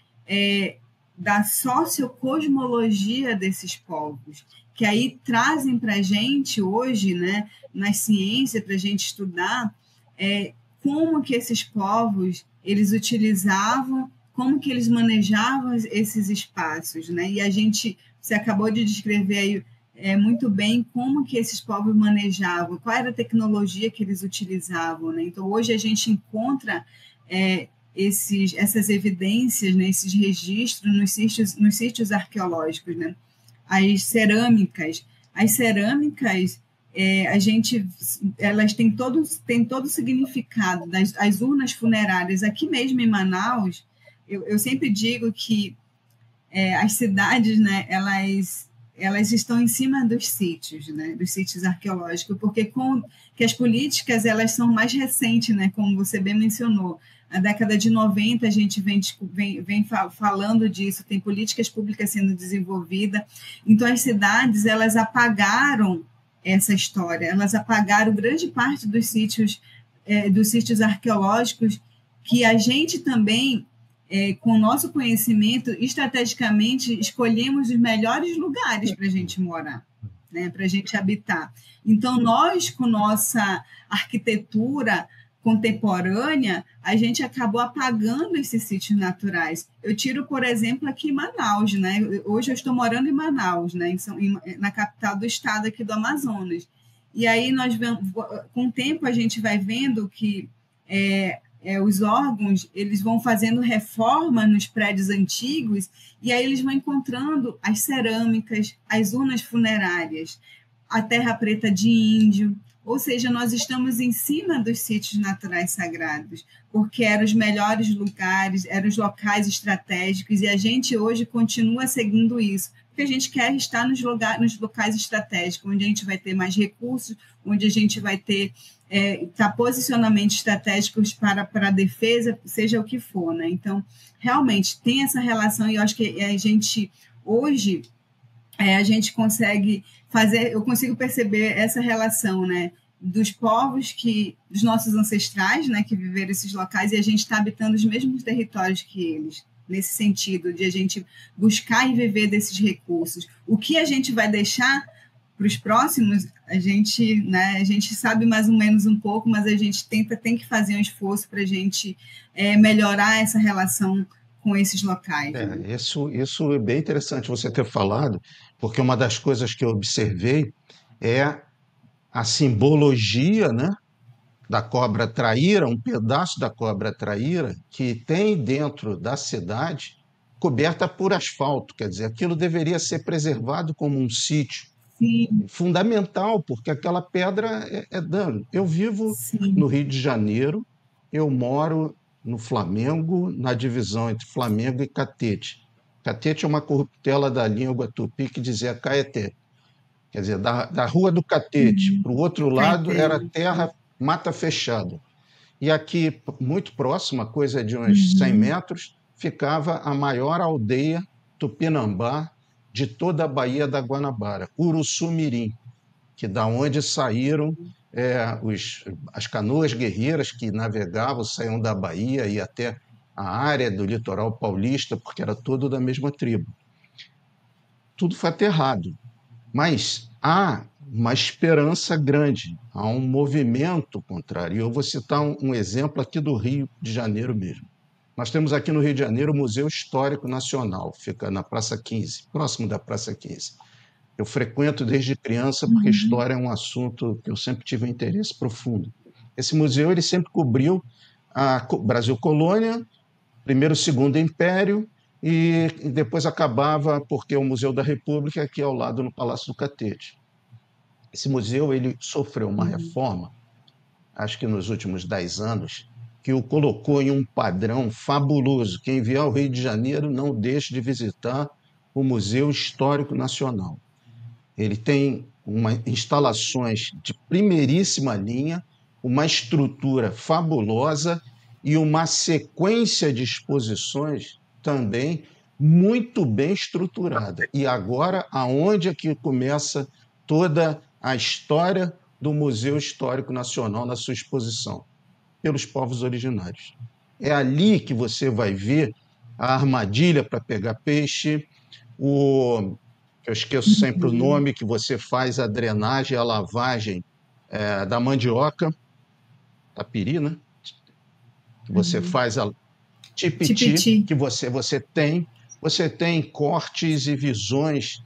da sociocosmologia desses povos, que aí trazem para a gente hoje, né, na ciência, para a gente estudar como que esses povos eles utilizavam, como que eles manejavam esses espaços, né? E você acabou de descrever aí muito bem como que esses povos manejavam, qual era a tecnologia que eles utilizavam, né? Então, hoje a gente encontra essas evidências, né, esses registros nos sítios arqueológicos, né? As cerâmicas, elas têm todo o significado as urnas funerárias. Aqui mesmo em Manaus, eu sempre digo que as cidades, né, elas estão em cima dos sítios, né, dos sítios arqueológicos, porque que as políticas elas são mais recentes, né, como você bem mencionou. Na década de 90, a gente vem falando disso, tem políticas públicas sendo desenvolvidas. Então, as cidades elas apagaram essa história, elas apagaram grande parte dos sítios arqueológicos, que a gente também, com o nosso conhecimento, estrategicamente escolhemos os melhores lugares para a gente morar, né, para a gente habitar. Então, nós, com nossa arquitetura contemporânea, a gente acabou apagando esses sítios naturais. Eu tiro, por exemplo, aqui em Manaus, né? Hoje eu estou morando em Manaus, né? Na capital do estado aqui do Amazonas. E aí com o tempo a gente vai vendo que os órgãos eles vão fazendo reforma nos prédios antigos e aí eles vão encontrando as cerâmicas, as urnas funerárias. a Terra Preta de Índio. Ou seja, nós estamos em cima dos sítios naturais sagrados, porque eram os melhores lugares, eram os locais estratégicos, e a gente hoje continua seguindo isso, porque a gente quer estar nos locais estratégicos, onde a gente vai ter mais recursos, onde a gente vai ter posicionamentos estratégicos para a defesa, seja o que for, né? Então, realmente, tem essa relação, e eu acho que a gente, hoje, a gente consegue fazer, eu consigo perceber essa relação, né, dos povos dos nossos ancestrais, né, que viveram esses locais, e a gente está habitando os mesmos territórios que eles, nesse sentido de a gente buscar e viver desses recursos. O que a gente vai deixar para os próximos, a gente sabe mais ou menos um pouco, mas a gente tem que fazer um esforço para a gente melhorar essa relação com esses locais. Né? Isso é bem interessante você ter falado, porque uma das coisas que eu observei é a simbologia, né, da cobra traíra, um pedaço da cobra traíra que tem dentro da cidade coberta por asfalto, quer dizer, aquilo deveria ser preservado como um sítio. Sim. Fundamental, porque aquela pedra é dano. Eu vivo Sim. no Rio de Janeiro, eu moro no Flamengo, na divisão entre Flamengo e Catete. Catete é uma corruptela da língua tupi que dizia Caeté. Quer dizer, da rua do Catete para o outro lado era terra, mata fechada. E aqui, muito próxima, coisa de uns 100 metros, ficava a maior aldeia tupinambá de toda a Baía da Guanabara, Uruçumirim, que da onde saíram as canoas guerreiras que navegavam, saíam da Bahia e até a área do litoral paulista, porque era todo da mesma tribo. Tudo foi aterrado, mas há uma esperança grande, há um movimento contrário. Eu vou citar um exemplo aqui do Rio de Janeiro mesmo. Nós temos aqui no Rio de Janeiro o Museu Histórico Nacional, fica na Praça 15, próximo da Praça 15. Eu frequento desde criança porque história é um assunto que eu sempre tive um interesse profundo. Esse museu ele sempre cobriu a Brasil Colônia, Primeiro e Segundo Império, e depois acabava porque o Museu da República é aqui ao lado no Palácio do Catete. Esse museu ele sofreu uma reforma, acho que nos últimos 10 anos, que o colocou em um padrão fabuloso. Quem vier ao Rio de Janeiro não deixe de visitar o Museu Histórico Nacional. Ele tem instalações de primeiríssima linha, uma estrutura fabulosa e uma sequência de exposições também muito bem estruturada. E agora, aonde é que começa toda a história do Museu Histórico Nacional na sua exposição? Pelos povos originários. É ali que você vai ver a armadilha para pegar peixe, eu esqueço sempre o nome, que você faz a drenagem, a lavagem da mandioca, tapiri, né? Que você faz a tipiti, que você tem cortes e visões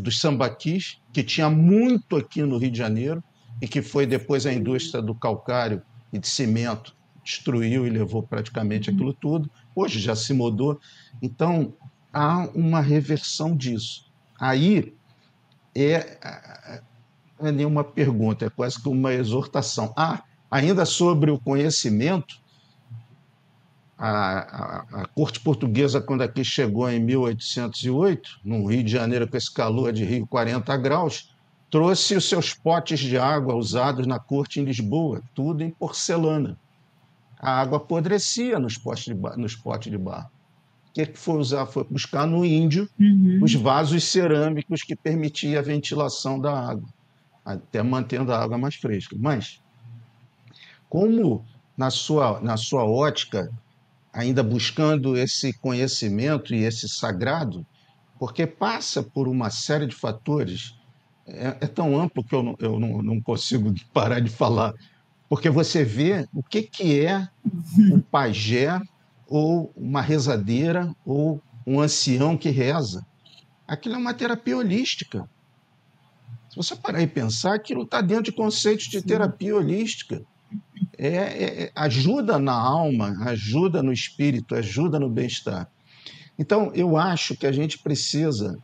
dos sambaquis, que tinha muito aqui no Rio de Janeiro, e que foi depois a indústria do calcário e de cimento destruiu e levou praticamente aquilo tudo. Hoje já se mudou. Então, há uma reversão disso. Aí não é nenhuma pergunta, é quase que uma exortação. Ainda sobre o conhecimento, a corte portuguesa, quando aqui chegou em 1808, no Rio de Janeiro, com esse calor de Rio 40 graus, trouxe os seus potes de água usados na corte em Lisboa, tudo em porcelana. A água apodrecia nos potes de barro. O que foi usar? Foi buscar no índio os vasos cerâmicos que permitiam a ventilação da água, até mantendo a água mais fresca. Mas, como na sua ótica, ainda buscando esse conhecimento e esse sagrado, porque passa por uma série de fatores, é tão amplo que eu não consigo parar de falar, porque você vê o que é um pajé, ou uma rezadeira, ou um ancião que reza. Aquilo é uma terapia holística. Se você parar e pensar, aquilo está dentro de conceitos de terapia holística. Ajuda na alma, ajuda no espírito, ajuda no bem-estar. Então, eu acho que a gente precisa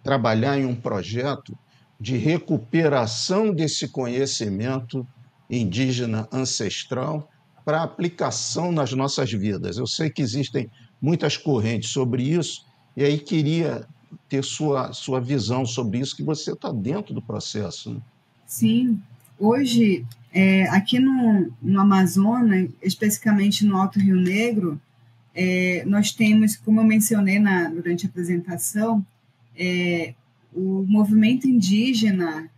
trabalhar em um projeto de recuperação desse conhecimento indígena ancestral para aplicação nas nossas vidas. Eu sei que existem muitas correntes sobre isso, e aí queria ter sua visão sobre isso, que você está dentro do processo, né? Sim, hoje, aqui no Amazonas, especificamente no Alto Rio Negro, nós temos, como eu mencionei durante a apresentação, o movimento indígena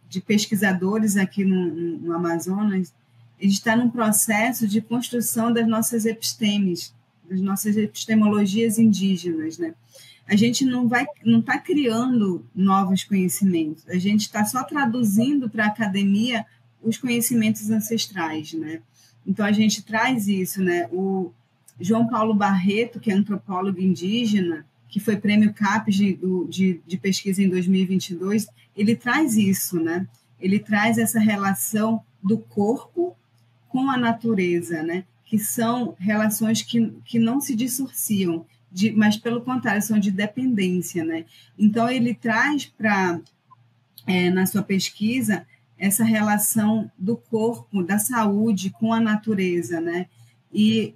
de pesquisadores aqui no Amazonas, ele está num processo de construção das nossas epistemes, das nossas epistemologias indígenas, né? A gente não está criando novos conhecimentos, a gente está só traduzindo para a academia os conhecimentos ancestrais, né? Então, a gente traz isso, né? O João Paulo Barreto, que é antropólogo indígena, que foi prêmio CAPES de pesquisa em 2022, ele traz isso, né? Ele traz essa relação do corpo com a natureza, né? Que são relações que não se dissociam, mas, pelo contrário, são de dependência, né? Então, ele traz na sua pesquisa, essa relação do corpo, da saúde com a natureza, né? E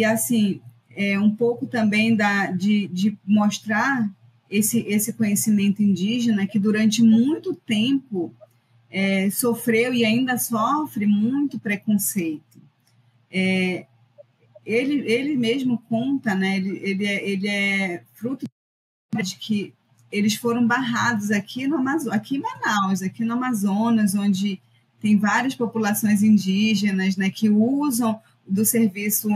assim, um pouco também de mostrar esse conhecimento indígena que durante muito tempo sofreu e ainda sofre muito preconceito. Ele mesmo conta, né? Ele é fruto de que eles foram barrados aqui aqui em Manaus, aqui no Amazonas, onde tem várias populações indígenas, né, que usam do Serviço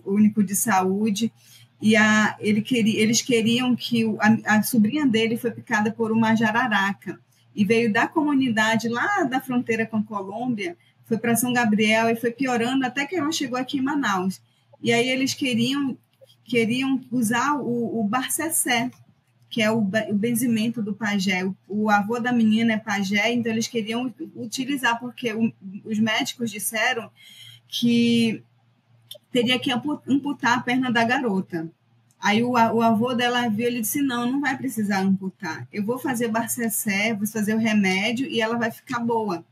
Único de Saúde, e eles queriam que a sobrinha dele foi picada por uma jararaca, e veio da comunidade lá da fronteira com a Colômbia, foi para São Gabriel e foi piorando até que ela chegou aqui em Manaus. E aí eles queriam usar o barcessé, que é o benzimento do pajé. O avô da menina é pajé, então eles queriam utilizar, porque os médicos disseram que teria que amputar a perna da garota. Aí o avô dela viu, ele disse, não vai precisar amputar. Eu vou fazer barcessé, vou fazer o remédio e ela vai ficar boa.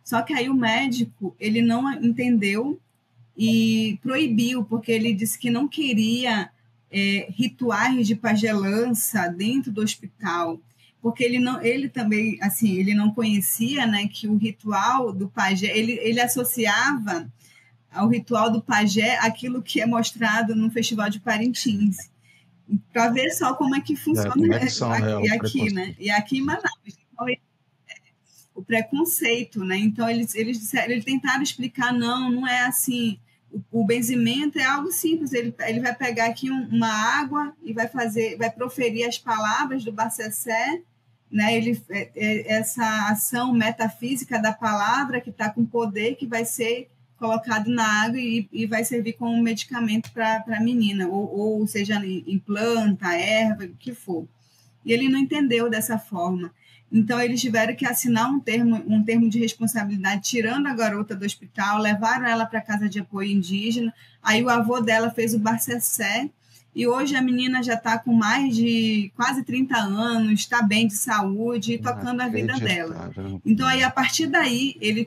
Só que aí o médico, ele não entendeu e proibiu, porque ele disse que não queria rituais de pagelança dentro do hospital, porque ele também, assim, ele não conhecia, né, que o ritual do pajé, ele associava ao ritual do pajé aquilo que é mostrado no Festival de Parintins, para ver só como é que funciona aqui, né? E aqui em Manaus. Então, o preconceito, né? Então, eles tentaram explicar, não é assim. O benzimento é algo simples, ele vai pegar aqui uma água e vai proferir as palavras do barcessé, né? Essa ação metafísica da palavra que está com poder, que vai ser colocado na água e vai servir como medicamento para a menina, ou seja, em planta, erva, o que for. E ele não entendeu dessa forma. Então, eles tiveram que assinar um termo de responsabilidade, tirando a garota do hospital, levaram ela para a casa de apoio indígena, aí o avô dela fez o barcessé, e hoje a menina já está com mais de quase 30 anos, está bem de saúde, tocando a vida dela. Então, aí, a partir daí, ele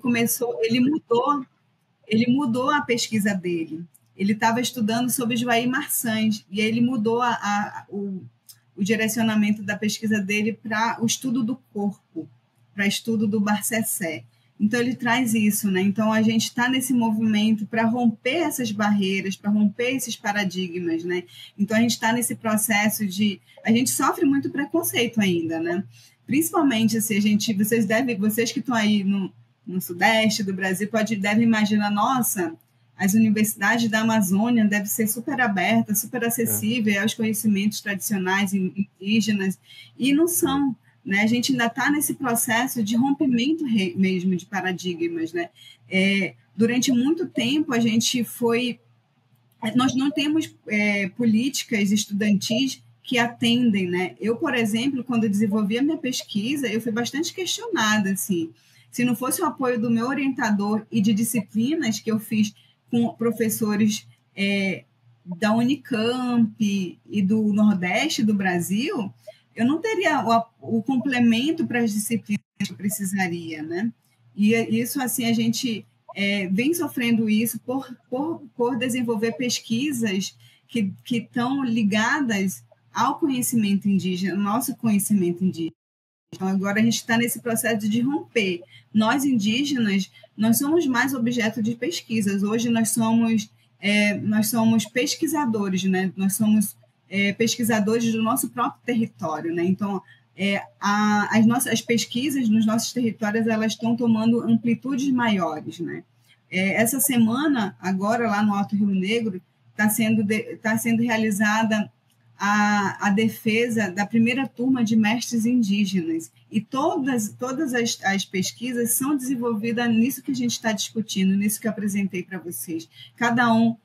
mudou a pesquisa dele. Ele estava estudando sobre Joair Marçãs, e aí ele mudou o direcionamento da pesquisa dele para o estudo do corpo, para estudo do barcessé. Então, ele traz isso, né? Então, a gente está nesse movimento para romper essas barreiras, para romper esses paradigmas, né? Então, a gente está nesse processo a gente sofre muito preconceito ainda, né? Principalmente, assim, vocês que estão aí no sudeste do Brasil devem imaginar, nossa, as universidades da Amazônia devem ser super abertas, super acessíveis aos conhecimentos tradicionais indígenas, e não são, né? A gente ainda está nesse processo de rompimento mesmo de paradigmas, né? Durante muito tempo, nós não temos políticas estudantis que atendem, né? Eu, por exemplo, quando desenvolvi a minha pesquisa, eu fui bastante questionada, assim, se não fosse o apoio do meu orientador e de disciplinas que eu fiz com professores da Unicamp e do Nordeste do Brasil, eu não teria o complemento para as disciplinas que eu precisaria, né? E isso, assim, a gente vem sofrendo isso por desenvolver pesquisas que estão ligadas ao conhecimento indígena, nosso conhecimento indígena. Então, agora a gente está nesse processo de romper. Nós, indígenas, nós somos mais objeto de pesquisas. Hoje nós somos pesquisadores, né? Nós somos pesquisadores do nosso próprio território, né? Então, as pesquisas nos nossos territórios, elas estão tomando amplitudes maiores, né? Essa semana, agora, lá no Alto Rio Negro, está sendo realizada a defesa da primeira turma de mestres indígenas. E todas as pesquisas são desenvolvidas nisso que a gente está discutindo, nisso que eu apresentei para vocês. Cada um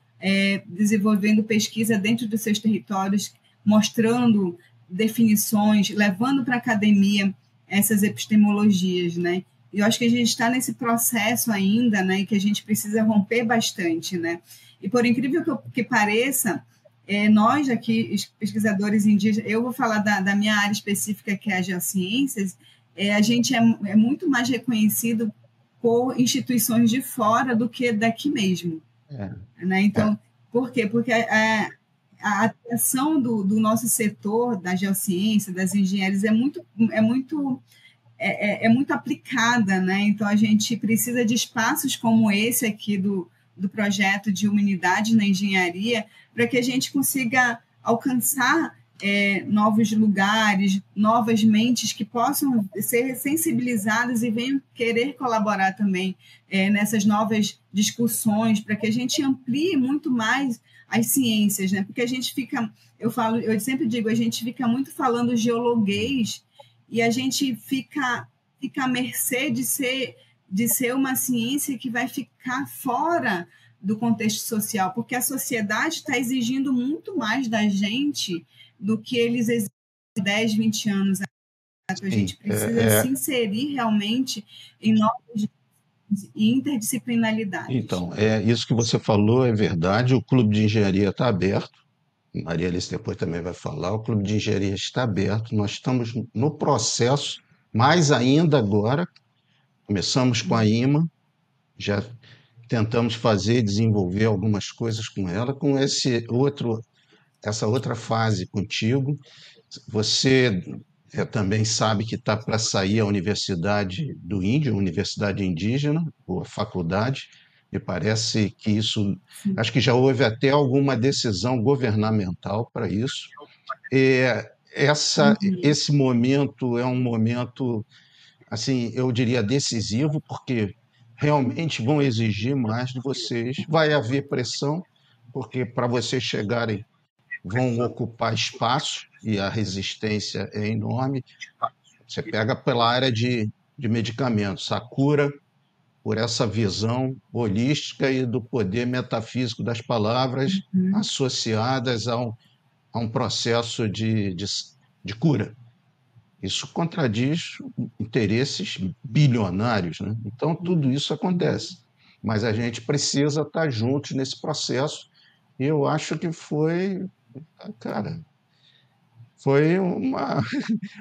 desenvolvendo pesquisa dentro dos seus territórios, mostrando definições, levando para a academia essas epistemologias, né? E eu acho que a gente está nesse processo ainda, né? E que a gente precisa romper bastante, né? E por incrível que pareça, nós aqui, pesquisadores indígenas, eu vou falar da minha área específica, que é a geociências, a gente é muito mais reconhecido por instituições de fora do que daqui mesmo. Né? Então, por quê? Porque a atuação do nosso setor da geociência, das engenharias, é muito aplicada, né? Então, a gente precisa de espaços como esse aqui do projeto de humanidade na engenharia, para que a gente consiga alcançar novos lugares, novas mentes que possam ser sensibilizadas e venham querer colaborar também nessas novas discussões, para que a gente amplie muito mais as ciências, né? Porque a gente fica, eu sempre digo, a gente fica muito falando geologuês e a gente fica à mercê de ser uma ciência que vai ficar fora do contexto social, porque a sociedade está exigindo muito mais da gente do que eles exigem 10, 20 anos atrás. A gente precisa se inserir realmente em novas interdisciplinaridades. Então, isso que você falou é verdade, o Clube de Engenharia está aberto, Maria Alice depois também vai falar, o Clube de Engenharia está aberto, nós estamos no processo, mais ainda agora, começamos com a IMA, já tentamos fazer, desenvolver algumas coisas com ela, com essa outra fase contigo. Você também sabe que está para sair a Universidade do Índio, a Universidade Indígena, ou a faculdade. Me parece que isso, acho que já houve até alguma decisão governamental para isso. Esse momento é um momento, assim, eu diria decisivo, porque realmente vão exigir mais de vocês. Vai haver pressão, porque para vocês chegarem vão ocupar espaço e a resistência é enorme. Você pega pela área de medicamentos, a cura por essa visão holística e do poder metafísico das palavras associadas a um processo de cura. Isso contradiz interesses bilionários, né? Então, tudo isso acontece. Mas a gente precisa estar juntos nesse processo. E eu acho que foi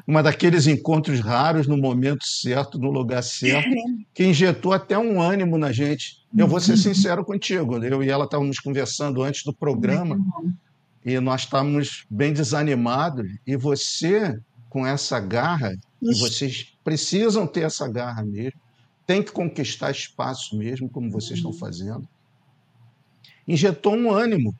uma daqueles encontros raros, no momento certo, no lugar certo, que injetou até um ânimo na gente. Eu vou ser sincero contigo, eu e ela estávamos conversando antes do programa, e nós estávamos bem desanimados, e você, com essa garra, e vocês precisam ter essa garra mesmo, tem que conquistar espaço mesmo, como vocês estão fazendo, injetou um ânimo.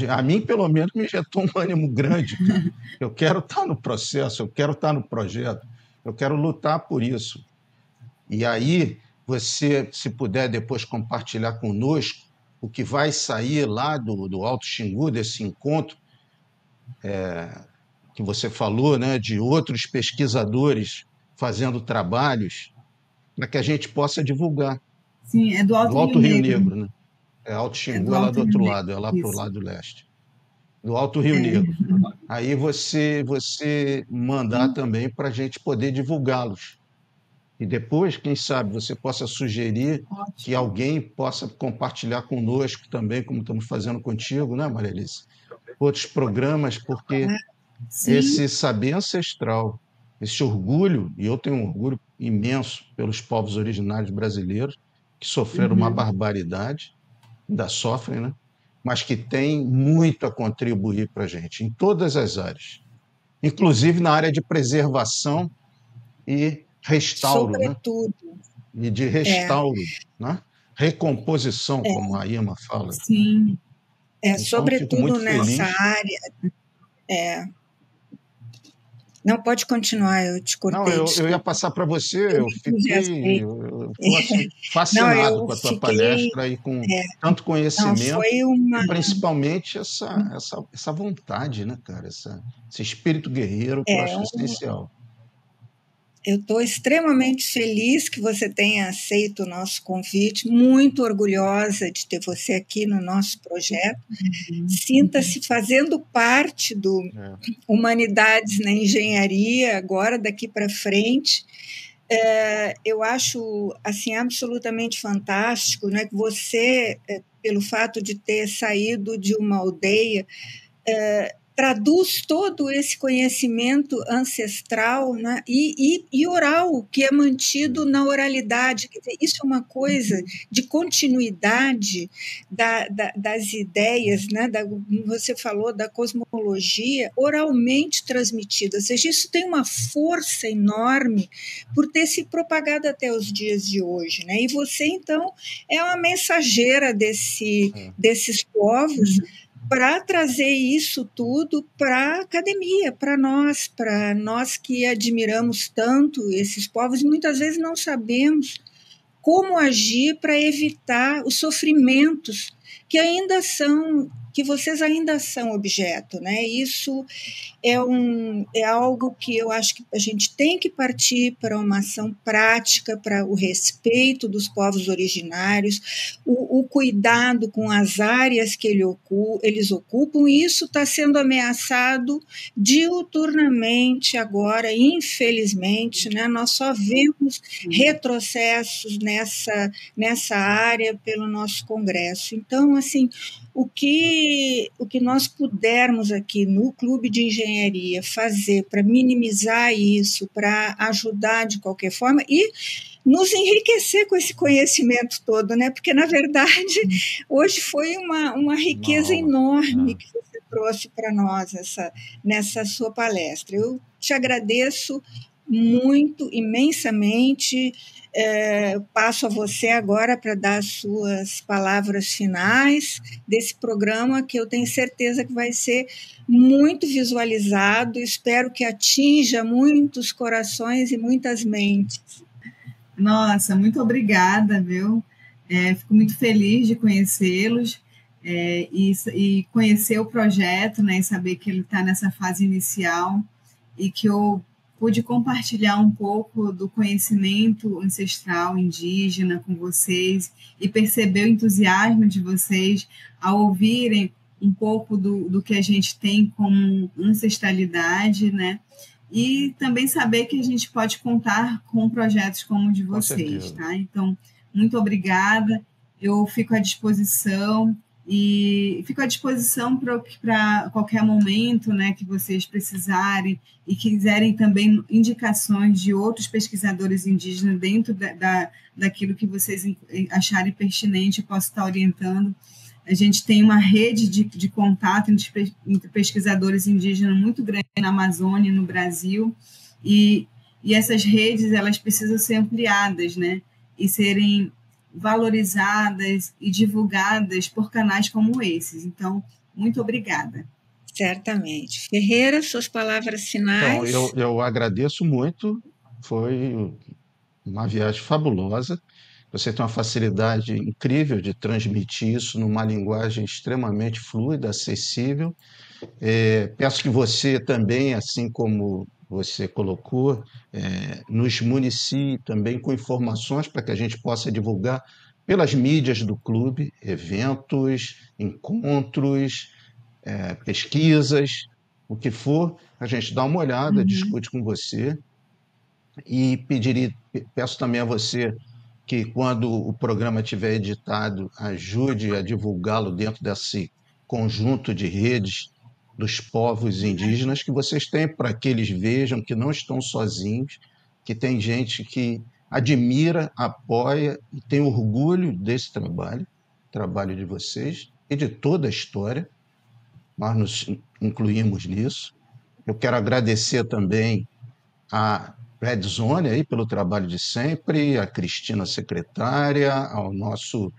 A mim, pelo menos, me injetou um ânimo grande. Cara. Eu quero estar no processo, eu quero estar no projeto, eu quero lutar por isso. E aí, você, se puder depois compartilhar conosco o que vai sair lá do Alto Xingu, desse encontro que você falou, né, de outros pesquisadores fazendo trabalhos, para que a gente possa divulgar. Sim, é do Alto Rio Negro, né? Alto Xingu é lá do outro lado, é lá para o lado leste. Do Alto Rio Negro. Aí você mandar também para a gente poder divulgá-los. E depois, quem sabe, você possa sugerir que alguém possa compartilhar conosco também, como estamos fazendo contigo, né, Maria Alice? Outros programas, porque Sim. esse saber ancestral, esse orgulho, e eu tenho um orgulho imenso pelos povos originários brasileiros, que sofreram uma barbaridade, ainda sofrem, né? Mas que têm muito a contribuir para a gente, em todas as áreas, inclusive na área de preservação e restauro, né? Sobretudo, E de é, restauro, né? Recomposição, como a IMA fala. Sim. Então, fico sobretudo muito nessa feliz. área. Não, pode continuar, eu te Não, cortei, eu ia desculpa. passar para você, Eu me entusiasmei. eu estou assim, Não, fascinado eu com a tua fiquei. palestra e com É, tanto não, conhecimento foi uma. e principalmente essa vontade, né, cara? Esse espírito guerreiro que eu É, acho essencial. eu estou extremamente feliz que você tenha aceito o nosso convite, muito orgulhosa de ter você aqui no nosso projeto. Sinta-se fazendo parte do É. Humanidades na Engenharia, agora, daqui para frente. Eu acho assim absolutamente fantástico, né, que você, pelo fato de ter saído de uma aldeia, traduz todo esse conhecimento ancestral, né, e oral, que é mantido na oralidade. Quer dizer, isso é uma coisa de continuidade das ideias, né, você falou da cosmologia, oralmente transmitida. Ou seja, isso tem uma força enorme por ter se propagado até os dias de hoje. Né? E você, então, é uma mensageira desses povos, para trazer isso tudo para a academia, para nós que admiramos tanto esses povos, e muitas vezes não sabemos como agir para evitar os sofrimentos que vocês ainda são objeto, né? Isso é algo que eu acho que a gente tem que partir para uma ação prática, para o respeito dos povos originários, o cuidado com as áreas que eles ocupam, e isso está sendo ameaçado diuturnamente agora, infelizmente, né? Nós só vemos retrocessos nessa área pelo nosso Congresso. Então, assim, o que nós pudermos aqui no Clube de Engenharia fazer para minimizar isso, para ajudar de qualquer forma e nos enriquecer com esse conhecimento todo, né? Porque, na verdade, hoje foi uma riqueza enorme que você trouxe para nós nessa sua palestra. Eu te agradeço muito, imensamente. Passo a você agora para dar as suas palavras finais desse programa, que eu tenho certeza que vai ser muito visualizado. Espero que atinja muitos corações e muitas mentes. Nossa, muito obrigada, viu? Fico muito feliz de conhecê-los e conhecer o projeto, né? E saber que ele está nessa fase inicial e que eu pude compartilhar um pouco do conhecimento ancestral indígena com vocês e perceber o entusiasmo de vocês ao ouvirem um pouco do que a gente tem como ancestralidade, né? E também saber que a gente pode contar com projetos como o de vocês, tá? Então, muito obrigada. Eu fico à disposição e fico à disposição para qualquer momento, né, que vocês precisarem e quiserem também indicações de outros pesquisadores indígenas dentro daquilo que vocês acharem pertinente, eu posso estar orientando. A gente tem uma rede de contato entre pesquisadores indígenas muito grande na Amazônia, no Brasil, e essas redes elas precisam ser ampliadas, né, e serem valorizadas e divulgadas por canais como esses. Então, muito obrigada. Certamente. Ferreira, suas palavras finais. Então, eu agradeço muito, foi uma viagem fabulosa. Você tem uma facilidade incrível de transmitir isso numa linguagem extremamente fluida, acessível. Peço que você também, assim como você colocou, nos municie também com informações para que a gente possa divulgar pelas mídias do clube, eventos, encontros, pesquisas, o que for, a gente dá uma olhada, discute com você e peço também a você que quando o programa estiver editado, ajude a divulgá-lo dentro desse conjunto de redes dos povos indígenas, que vocês têm para que eles vejam que não estão sozinhos, que tem gente que admira, apoia e tem orgulho desse trabalho de vocês e de toda a história. Nós nos incluímos nisso. Eu quero agradecer também a Red Zone aí pelo trabalho de sempre, a Cristina, secretária, ao nosso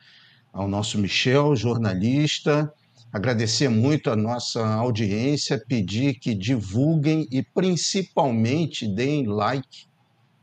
Michel, jornalista, agradecer muito a nossa audiência, pedir que divulguem e principalmente deem like,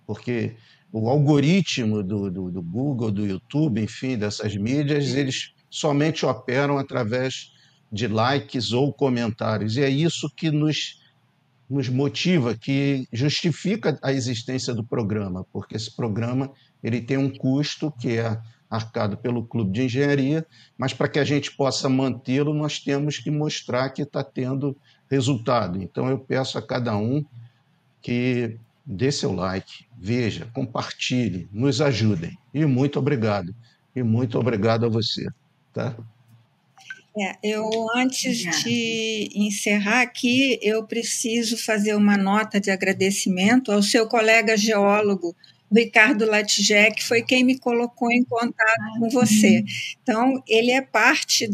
porque o algoritmo do Google, do YouTube, enfim, dessas mídias, eles somente operam através de likes ou comentários, e é isso que nos motiva, que justifica a existência do programa, porque esse programa ele tem um custo que é arcado pelo Clube de Engenharia, mas para que a gente possa mantê-lo, nós temos que mostrar que está tendo resultado. Então, eu peço a cada um que dê seu like, veja, compartilhe, nos ajudem. E muito obrigado. E muito obrigado a você. Tá? Eu, antes de encerrar aqui, eu preciso fazer uma nota de agradecimento ao seu colega geólogo, o Ricardo Latigé, que foi quem me colocou em contato com você. Então, ele é parte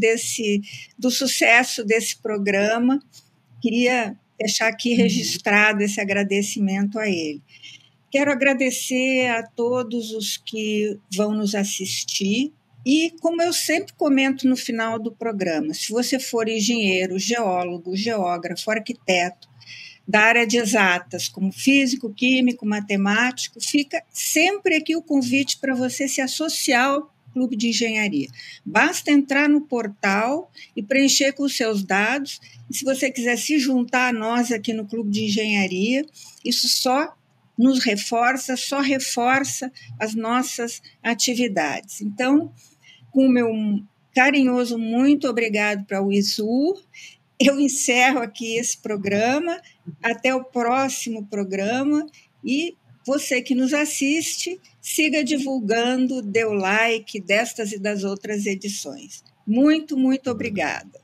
do sucesso desse programa. Queria deixar aqui registrado esse agradecimento a ele. Quero agradecer a todos os que vão nos assistir. E, como eu sempre comento no final do programa, se você for engenheiro, geólogo, geógrafo, arquiteto, da área de exatas, como físico, químico, matemático, fica sempre aqui o convite para você se associar ao Clube de Engenharia. Basta entrar no portal e preencher com os seus dados. E se você quiser se juntar a nós aqui no Clube de Engenharia, isso só nos reforça, só reforça as nossas atividades. Então, com o meu carinhoso muito obrigado para o ISUR, eu encerro aqui esse programa. Até o próximo programa. E você que nos assiste, siga divulgando, dê o like destas e das outras edições. Muito, muito obrigada.